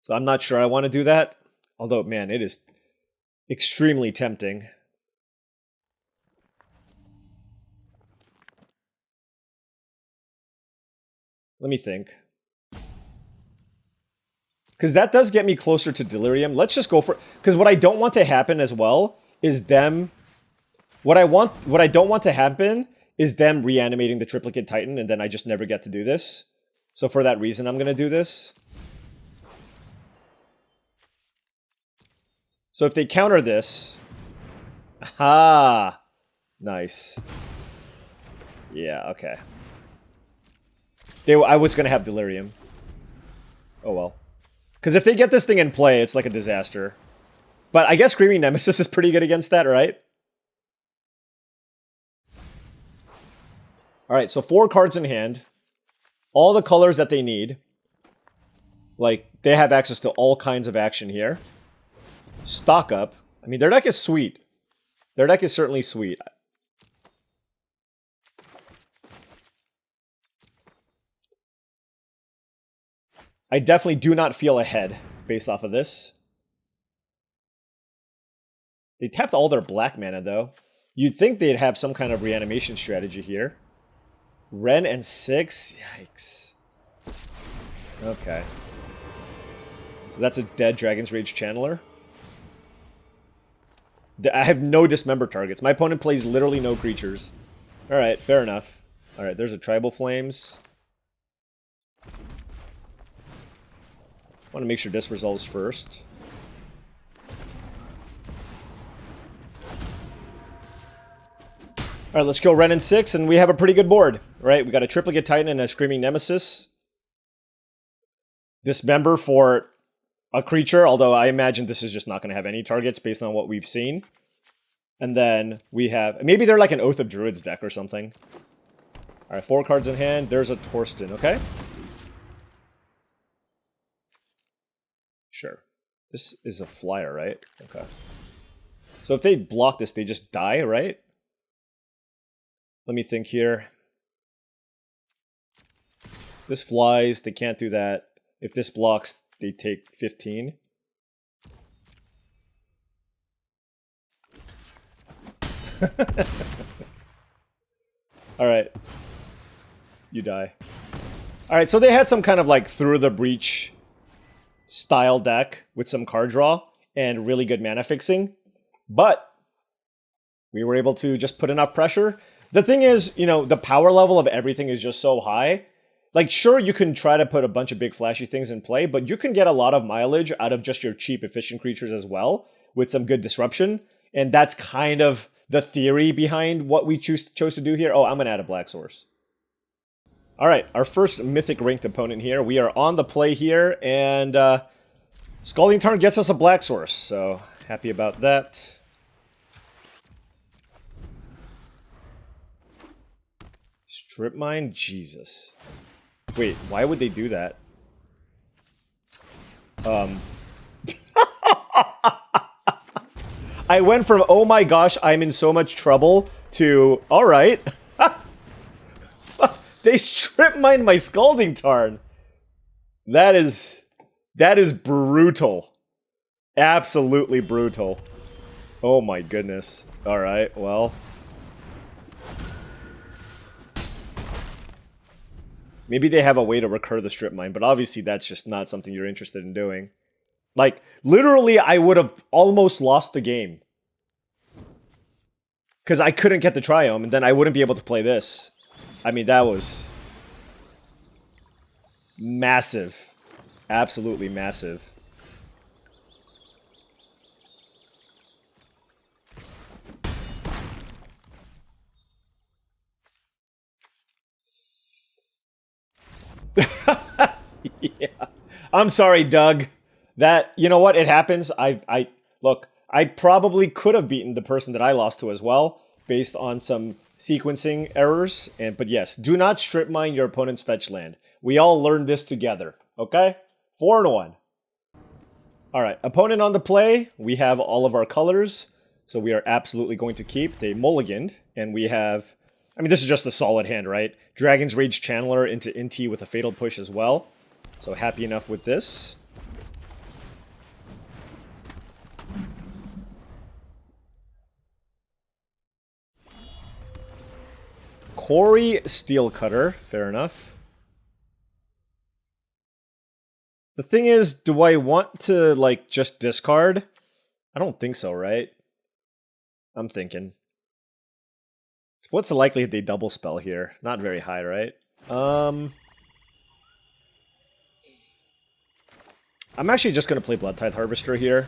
So I'm not sure I want to do that. Although, man, it is extremely tempting. Let me think. Because that does get me closer to Delirium. Let's just go for... Because what I don't want to happen as well is them... What I don't want to happen is them reanimating the Triplicate Titan, and then I just never get to do this. So for that reason, I'm going to do this. So if they counter this... Aha! Nice. Yeah, okay. I was going to have Delirium. Oh well. Because if they get this thing in play, it's like a disaster. But I guess Screaming Nemesis is pretty good against that, right? Alright, so 4 cards in hand. All the colors that they need. Like, they have access to all kinds of action here. Stock up. I mean, their deck is sweet. Their deck is certainly sweet. I definitely do not feel ahead based off of this. They tapped all their black mana, though. You'd think they'd have some kind of reanimation strategy here. Ren and 6? Yikes. Okay. So that's a dead Dragon's Rage Channeler. I have no dismember targets. My opponent plays literally no creatures. Alright, fair enough. Alright, there's a Tribal Flames. I want to make sure this resolves first. Alright, let's go Ren and 6, and we have a pretty good board. Right, we got a Triplicate Titan and a Screaming Nemesis. Dismember for a creature, although I imagine this is just not going to have any targets based on what we've seen. And then we have... Maybe they're like an Oath of Druids deck or something. Alright, 4 cards in hand. There's a Torsten, okay? Sure. This is a flyer, right? Okay. So if they block this, they just die, right? Let me think here. This flies. They can't do that. If this blocks, they take 15. Alright. You die. Alright, so they had some kind of like Through the Breach style deck with some card draw and really good mana fixing. But we were able to just put enough pressure. The thing is, you know, the power level of everything is just so high. Like, sure, you can try to put a bunch of big flashy things in play, but you can get a lot of mileage out of just your cheap, efficient creatures as well, with some good disruption. And that's kind of the theory behind what we chose to do here. Oh, I'm going to add a Black Source. All right, our first Mythic ranked opponent here. We are on the play here, and Scalding Tarn gets us a Black Source, so happy about that. Strip Mine? Jesus. Wait, why would they do that? I went from, oh my gosh, I'm in so much trouble, to, alright. They strip mined my Scalding Tarn. That is brutal. Absolutely brutal. Oh my goodness. Alright, well. Maybe they have a way to recur the strip mine, but obviously that's just not something you're interested in doing. Like, literally, I would have almost lost the game. Because I couldn't get the Triome, and then I wouldn't be able to play this. I mean, that was... massive. Absolutely massive. Yeah. I'm sorry, Doug. That, you know what? It happens. Look, I probably could have beaten the person that I lost to as well, based on some sequencing errors. But yes, do not strip mine your opponent's fetch land. We all learned this together, okay? 4-1. All right, opponent on the play. We have all of our colors, so we are absolutely going to keep. They mulliganed, and we have... I mean, this is just a solid hand, right? Dragon's Rage Channeler into NT with a Fatal Push as well. So happy enough with this. Quarry Steelcutter, fair enough. The thing is, do I want to, like, just discard? I don't think so, right? I'm thinking. What's the likelihood they double spell here? Not very high, right? I'm actually just going to play Bloodtithe Harvester here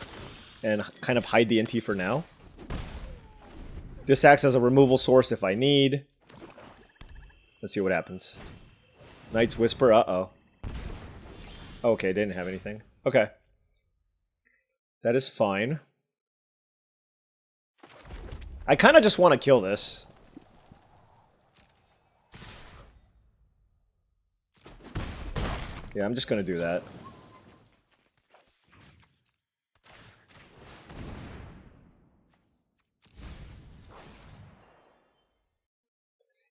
and kind of hide the NT for now. This acts as a removal source if I need. Let's see what happens. Knight's Whisper, uh-oh. Okay, didn't have anything. Okay. That is fine. I kind of just want to kill this. Yeah, I'm just going to do that.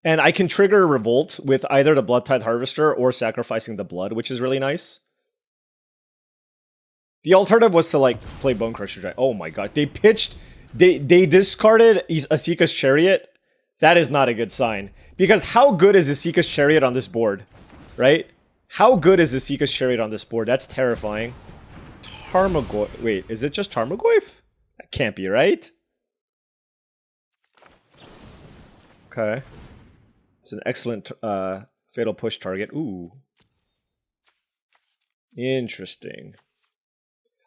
And I can trigger Revolt with either the Bloodtithe Harvester or sacrificing the blood, which is really nice. The alternative was to, like, play Bone Crusher Giant. Oh my god, they pitched... They discarded Asika's Chariot. That is not a good sign. Because how good is Asika's Chariot on this board? Right? How good is Asika's Chariot on this board? That's terrifying. Tarmogoyf. Wait, is it just Tarmogoyf? That can't be, right? Okay. It's an excellent Fatal Push target. Ooh. Interesting.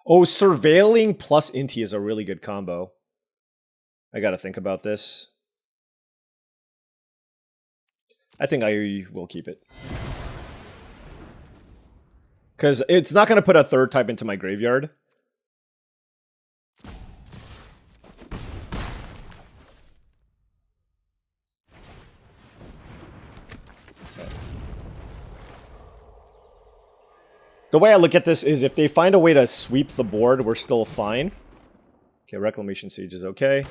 Oh, Surveilling plus Inti is a really good combo. I gotta think about this. I think I will keep it. Because it's not gonna put a third type into my graveyard. The way I look at this is if they find a way to sweep the board, we're still fine. Okay, Reclamation Siege is okay.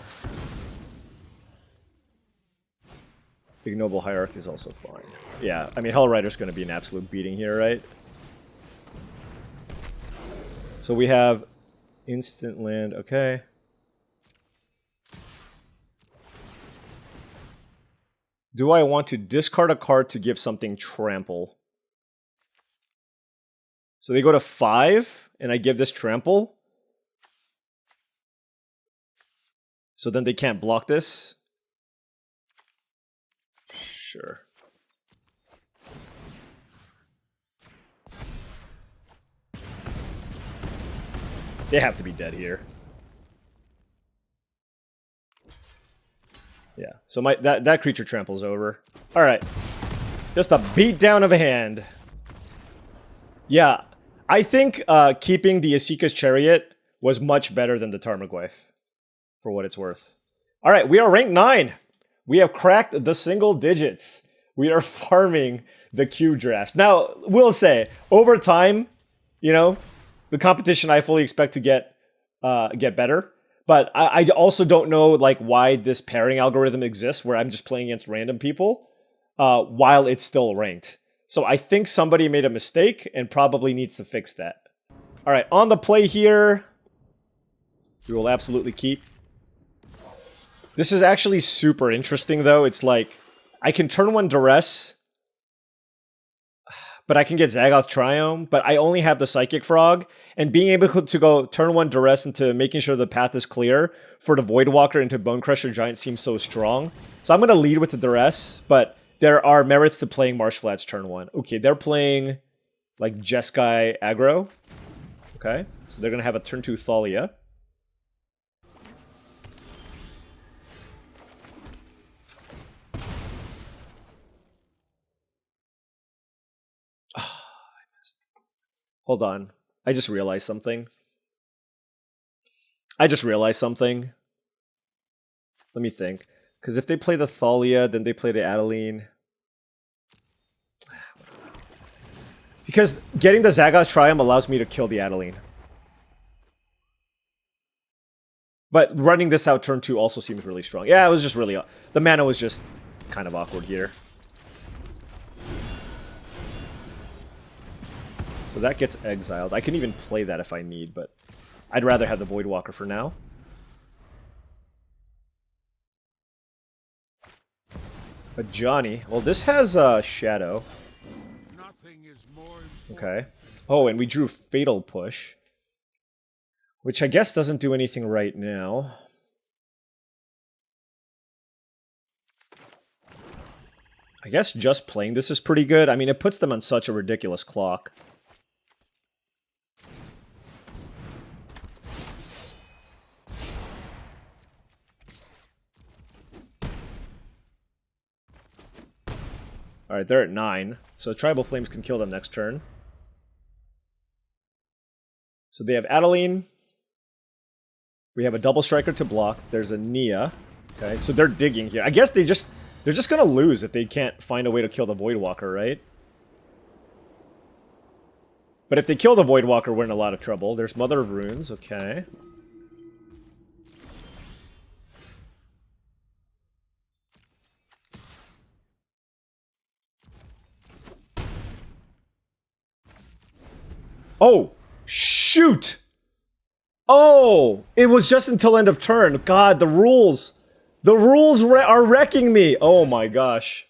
Ignoble Hierarchy is also fine. Yeah, I mean, Hell Rider's going to be an absolute beating here, right? So we have instant land, okay. Do I want to discard a card to give something trample? So they go to 5, and I give this trample. So then they can't block this. Sure. They have to be dead here. Yeah, so that creature tramples over. Alright. Just a beatdown of a hand. Yeah, I think keeping the Asika's Chariot was much better than the Tarmogoyf, for what it's worth. Alright, we are ranked 9. We have cracked the single digits. We are farming the cube drafts. Now, we'll say, over time, you know, the competition I fully expect to get better. But I also don't know like why this pairing algorithm exists where I'm just playing against random people while it's still ranked. So I think somebody made a mistake and probably needs to fix that. All right, on the play here, we will absolutely keep. This is actually super interesting though. It's like, I can turn 1 Duress, but I can get Zagoth Triome, but I only have the Psychic Frog, and being able to go turn 1 Duress into making sure the path is clear for the Voidwalker into Bone Crusher Giant seems so strong. So I'm going to lead with the Duress, but there are merits to playing Marsh Flats turn 1. Okay, they're playing like Jeskai aggro. Okay, so they're going to have a turn 2 Thalia. Hold on. I just realized something. Let me think. Because if they play the Thalia, then they play the Adeline. Because getting the Zagoth Triumph allows me to kill the Adeline. But running this out turn 2 also seems really strong. Yeah, it was just really... The mana was just kind of awkward here. So that gets exiled. I can even play that if I need, but I'd rather have the Voidwalker for now. But Johnny, well, this has Shadow. Okay. Oh, and we drew Fatal Push, which I guess doesn't do anything right now. I guess just playing this is pretty good. I mean, it puts them on such a ridiculous clock. Alright, they're at 9, so Tribal Flames can kill them next turn. So they have Adeline. We have a Double Striker to block. There's a Nia. Okay, so they're digging here. I guess they're just gonna lose if they can't find a way to kill the Voidwalker, right? But if they kill the Voidwalker, we're in a lot of trouble. There's Mother of Runes, okay. Oh! Shoot! Oh! It was just until end of turn. God, the rules! The rules are wrecking me! Oh my gosh.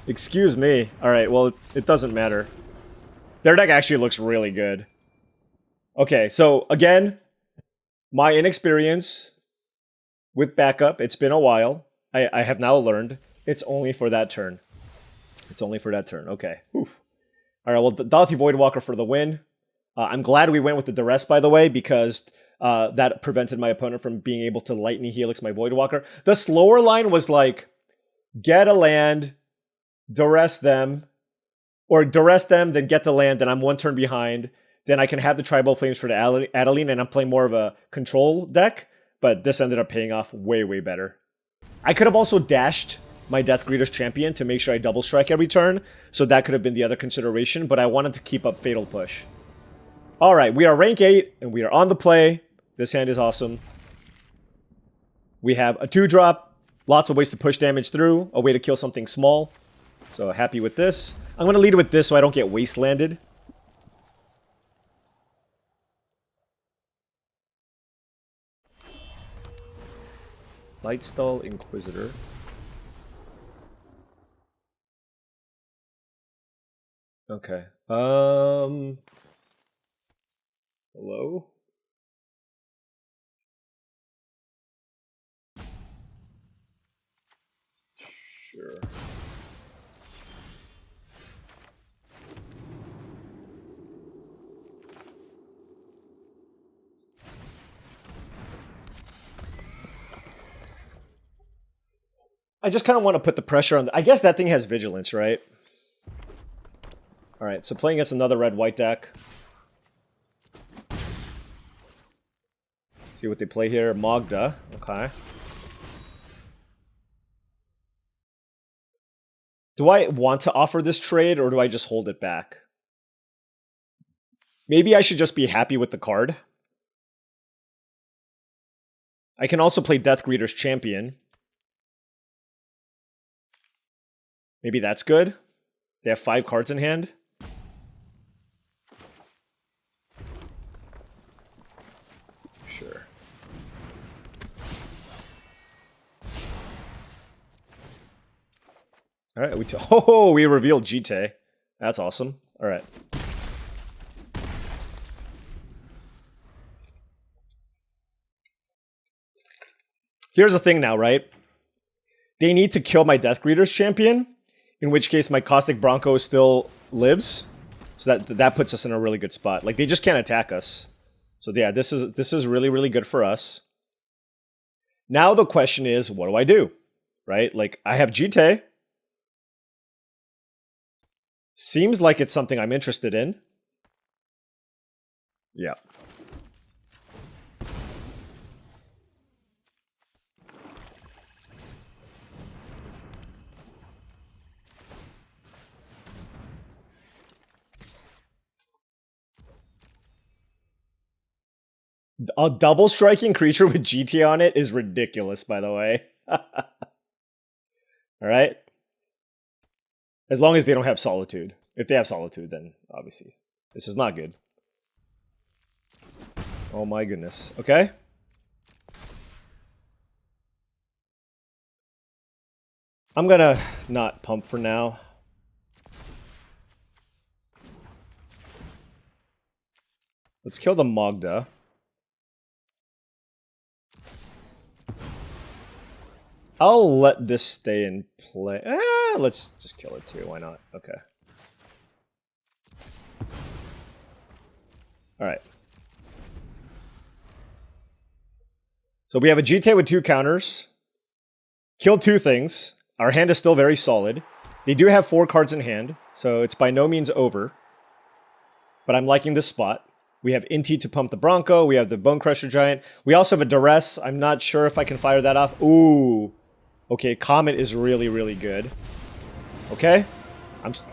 Excuse me. Alright, well, it doesn't matter. Their deck actually looks really good. Okay, so, again, my inexperience with backup, it's been a while. I have now learned it's only for that turn. It's only for that turn. Okay. Oof. Alright, well, Dauthi Voidwalker for the win. I'm glad we went with the Duress, by the way, because that prevented my opponent from being able to Lightning Helix my Voidwalker. The slower line was like, get a land, Duress them, or Duress them, then get the land, then I'm 1 turn behind. Then I can have the Tribal Flames for the Adeline, and I'm playing more of a control deck, but this ended up paying off way, way better. I could have also dashed my Death Greeter's Champion to make sure I double strike every turn, so that could have been the other consideration, but I wanted to keep up Fatal Push. Alright, we are rank 8, and we are on the play. This hand is awesome. We have a 2-drop, lots of ways to push damage through, a way to kill something small. So happy with this. I'm going to lead with this so I don't get wastelanded. Lightstall Inquisitor. Okay. Hello? Sure. I just kind of want to put the pressure on... I guess that thing has Vigilance, right? Alright, so playing against another red-white deck. See what they play here. Magda. Okay. Do I want to offer this trade, or do I just hold it back? Maybe I should just be happy with the card. I can also play Death Greeter's Champion. Maybe that's good. They have 5 cards in hand. Sure. All right, we revealed GT. That's awesome. All right. Here's the thing now, right? They need to kill my Death Greeter's champion, in which case my Caustic Bronco still lives. So that puts us in a really good spot. Like, they just can't attack us. So yeah, this is really, really good for us. Now the question is, what do I do? Right? Like, I have GT. Seems like it's something I'm interested in. Yeah. A double striking creature with GT on it is ridiculous, by the way. Alright? As long as they don't have Solitude. If they have Solitude, then obviously this is not good. Oh my goodness. Okay? I'm gonna not pump for now. Let's kill the Mogda. I'll let this stay in play. Let's just kill it too. Why not? Okay. Alright. So we have a GT with 2 counters. Killed 2 things. Our hand is still very solid. They do have 4 cards in hand, so it's by no means over. But I'm liking this spot. We have Inti to pump the Bronco. We have the Bone Crusher Giant. We also have a Duress. I'm not sure if I can fire that off. Ooh. Okay, Comet is really, really good. Okay.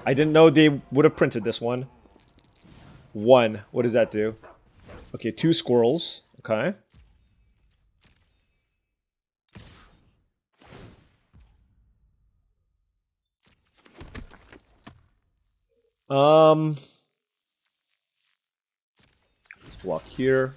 I didn't know they would have printed this one. 1. What does that do? Okay, 2 squirrels. Okay. Let's block here.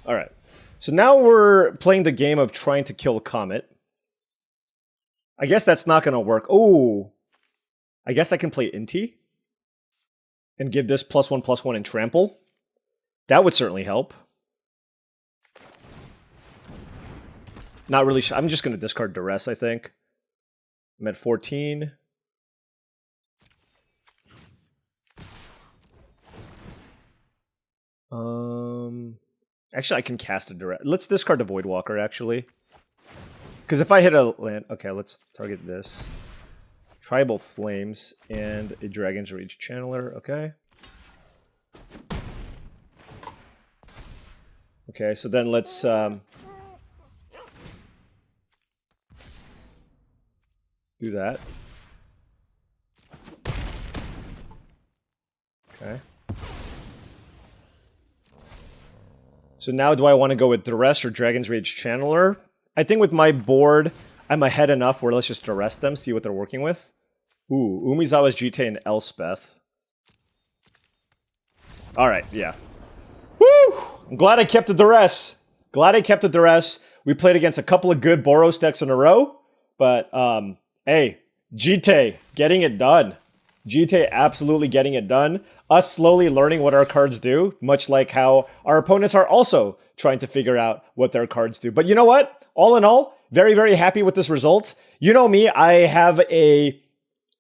All right. So now we're playing the game of trying to kill Comet. I guess that's not going to work. Oh, I guess I can play Inti and give this +1/+1 and trample. That would certainly help. Not really sure. I'm just going to discard Duress, I think. I'm at 14. Actually, I can cast a Duress. Let's discard the Voidwalker, actually. Because if I hit a land... Okay, let's target this. Tribal Flames and a Dragon's Rage Channeler. Okay. Okay, so then let's... do that. Okay. So now do I want to go with Duress or Dragon's Rage Channeler? I think with my board, I'm ahead enough where let's just Duress them, see what they're working with. Ooh, Umizawa's GT and Elspeth. Alright, yeah. Woo! I'm glad I kept the Duress. Glad I kept the Duress. We played against a couple of good Boros decks in a row. But, hey, GT getting it done. GT absolutely getting it done. Us slowly learning what our cards do, much like how our opponents are also trying to figure out what their cards do. But you know what? All in all, very, very happy with this result. You know me, I have an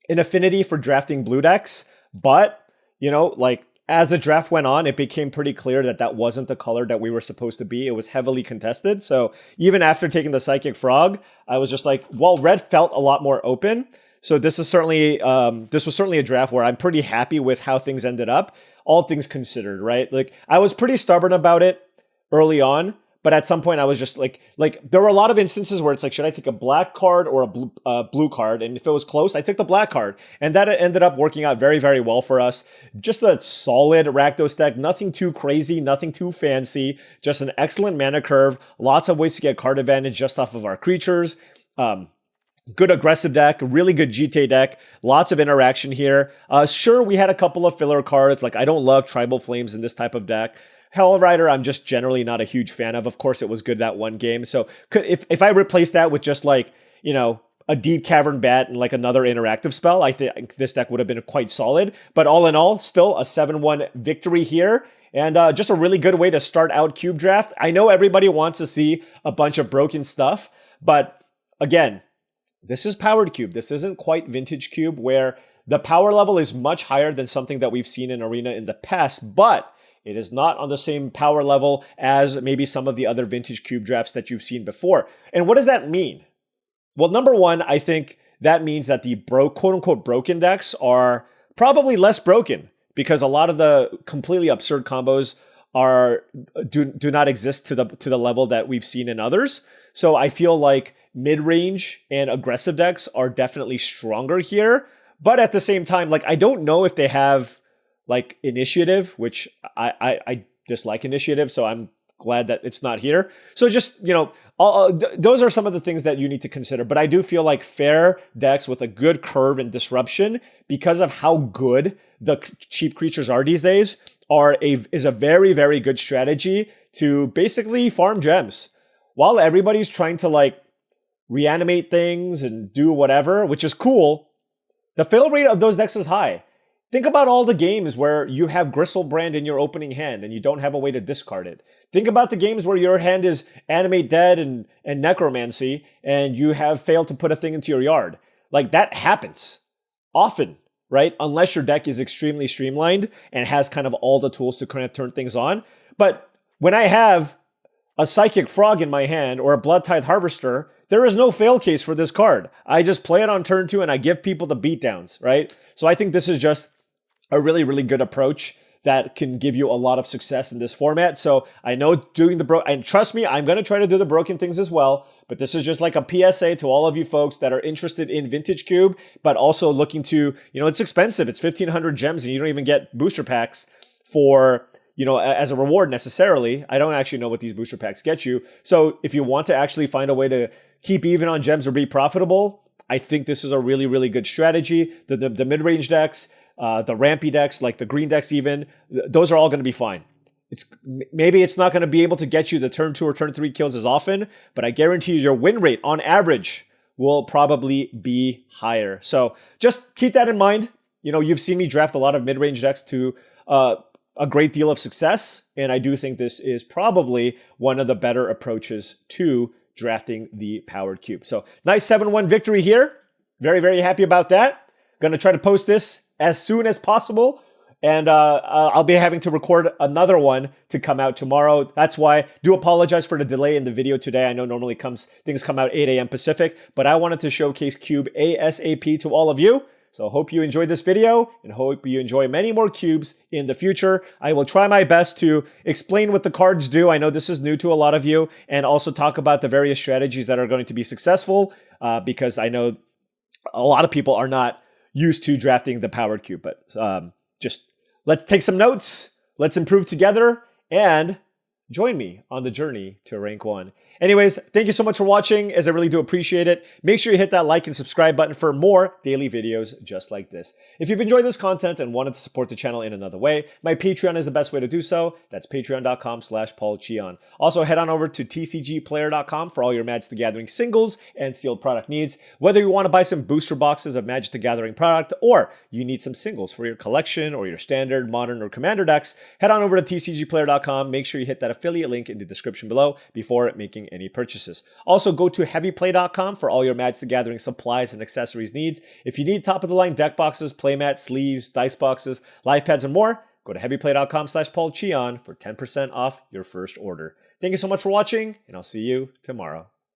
affinity for drafting blue decks, but, you know, like, as the draft went on, it became pretty clear that that wasn't the color that we were supposed to be. It was heavily contested. So even after taking the Psychic Frog, I was just like, well, red felt a lot more open. So this is certainly, this was certainly a draft where I'm pretty happy with how things ended up, all things considered, right? Like, I was pretty stubborn about it early on, but at some point I was just like there were a lot of instances where it's like, should I take a black card or a blue card? And if it was close, I took the black card. And that ended up working out very, very well for us. Just a solid Rakdos deck, nothing too crazy, nothing too fancy, just an excellent mana curve, lots of ways to get card advantage just off of our creatures. Good aggressive deck, really good GT deck, lots of interaction here. Sure, we had a couple of filler cards, like I don't love Tribal Flames in this type of deck. Hell Rider, I'm just generally not a huge fan of. Of course, it was good that one game. So if I replace that with just like, you know, a Deep Cavern Bat and like another interactive spell, I think this deck would have been quite solid. But all in all, still a 7-1 victory here. And just a really good way to start out Cube Draft. I know everybody wants to see a bunch of broken stuff, but again, this is Powered Cube. This isn't quite Vintage Cube, where the power level is much higher than something that we've seen in Arena in the past, but it is not on the same power level as maybe some of the other Vintage Cube drafts that you've seen before. And what does that mean? Well, number one, I think that means that the quote-unquote broken decks are probably less broken, because a lot of the completely absurd combos do not exist to the level that we've seen in others. So I feel like mid-range and aggressive decks are definitely stronger here. But at the same time, like, I don't know if they have like initiative, which I dislike initiative, so I'm glad that it's not here. So just, you know, those are some of the things that you need to consider. But I do feel like fair decks with a good curve and disruption, because of how good the cheap creatures are these days, is a very, very good strategy to basically farm gems. While everybody's trying to like reanimate things and do whatever, which is cool, the fail rate of those decks is high. Think about all the games where you have Gristlebrand in your opening hand and you don't have a way to discard it. Think about the games where your hand is Animate Dead and Necromancy and you have failed to put a thing into your yard. Like, that happens often, right? Unless your deck is extremely streamlined and has kind of all the tools to kind of turn things on. But when I have a Psychic Frog in my hand or a Blood Tithe Harvester, there is no fail case for this card. I just play it on turn 2 and I give people the beatdowns, right? So I think this is just a really, really good approach that can give you a lot of success in this format. So I know doing and trust me, I'm going to try to do the broken things as well, but this is just like a PSA to all of you folks that are interested in Vintage Cube, but also looking to, you know, it's expensive. It's 1,500 gems and you don't even get booster packs for, you know, as a reward necessarily. I don't actually know what these booster packs get you. So if you want to actually find a way to keep even on gems or be profitable, I think this is a really, really good strategy. The mid-range decks, the rampy decks, like the green decks even, those are all going to be fine. Maybe it's not going to be able to get you the turn 2 or turn 3 kills as often, but I guarantee you your win rate on average will probably be higher. So just keep that in mind. You know, you've seen me draft a lot of mid-range decks to a great deal of success, and I do think this is probably one of the better approaches to drafting the Powered Cube. So nice 7-1 victory here. Very, very happy about that. Going to try to post this as soon as possible. And I'll be having to record another one to come out tomorrow. That's why do apologize for the delay in the video today. I know normally things come out 8 a.m. Pacific, but I wanted to showcase Cube ASAP to all of you. So hope you enjoyed this video and hope you enjoy many more cubes in the future. I will try my best to explain what the cards do. I know this is new to a lot of you, and also talk about the various strategies that are going to be successful, because I know a lot of people are not used to drafting the Powered Cube. But just let's take some notes, let's improve together, and join me on the journey to rank 1. Anyways, thank you so much for watching, as I really do appreciate it. Make sure you hit that like and subscribe button for more daily videos just like this. If you've enjoyed this content and wanted to support the channel in another way, my Patreon is the best way to do so. That's patreon.com/paulcheon. Also, head on over to TCGplayer.com for all your Magic the Gathering singles and sealed product needs. Whether you want to buy some booster boxes of Magic the Gathering product, or you need some singles for your collection or your standard, modern, or commander decks, head on over to TCGplayer.com. Make sure you hit that affiliate link in the description below before making any purchases. Also, go to heavyplay.com for all your Magic the Gathering supplies and accessories needs. If you need top-of-the-line deck boxes, playmats, sleeves, dice boxes, life pads, and more, go to heavyplay.com/paulcheon for 10% off your first order. Thank you so much for watching, and I'll see you tomorrow.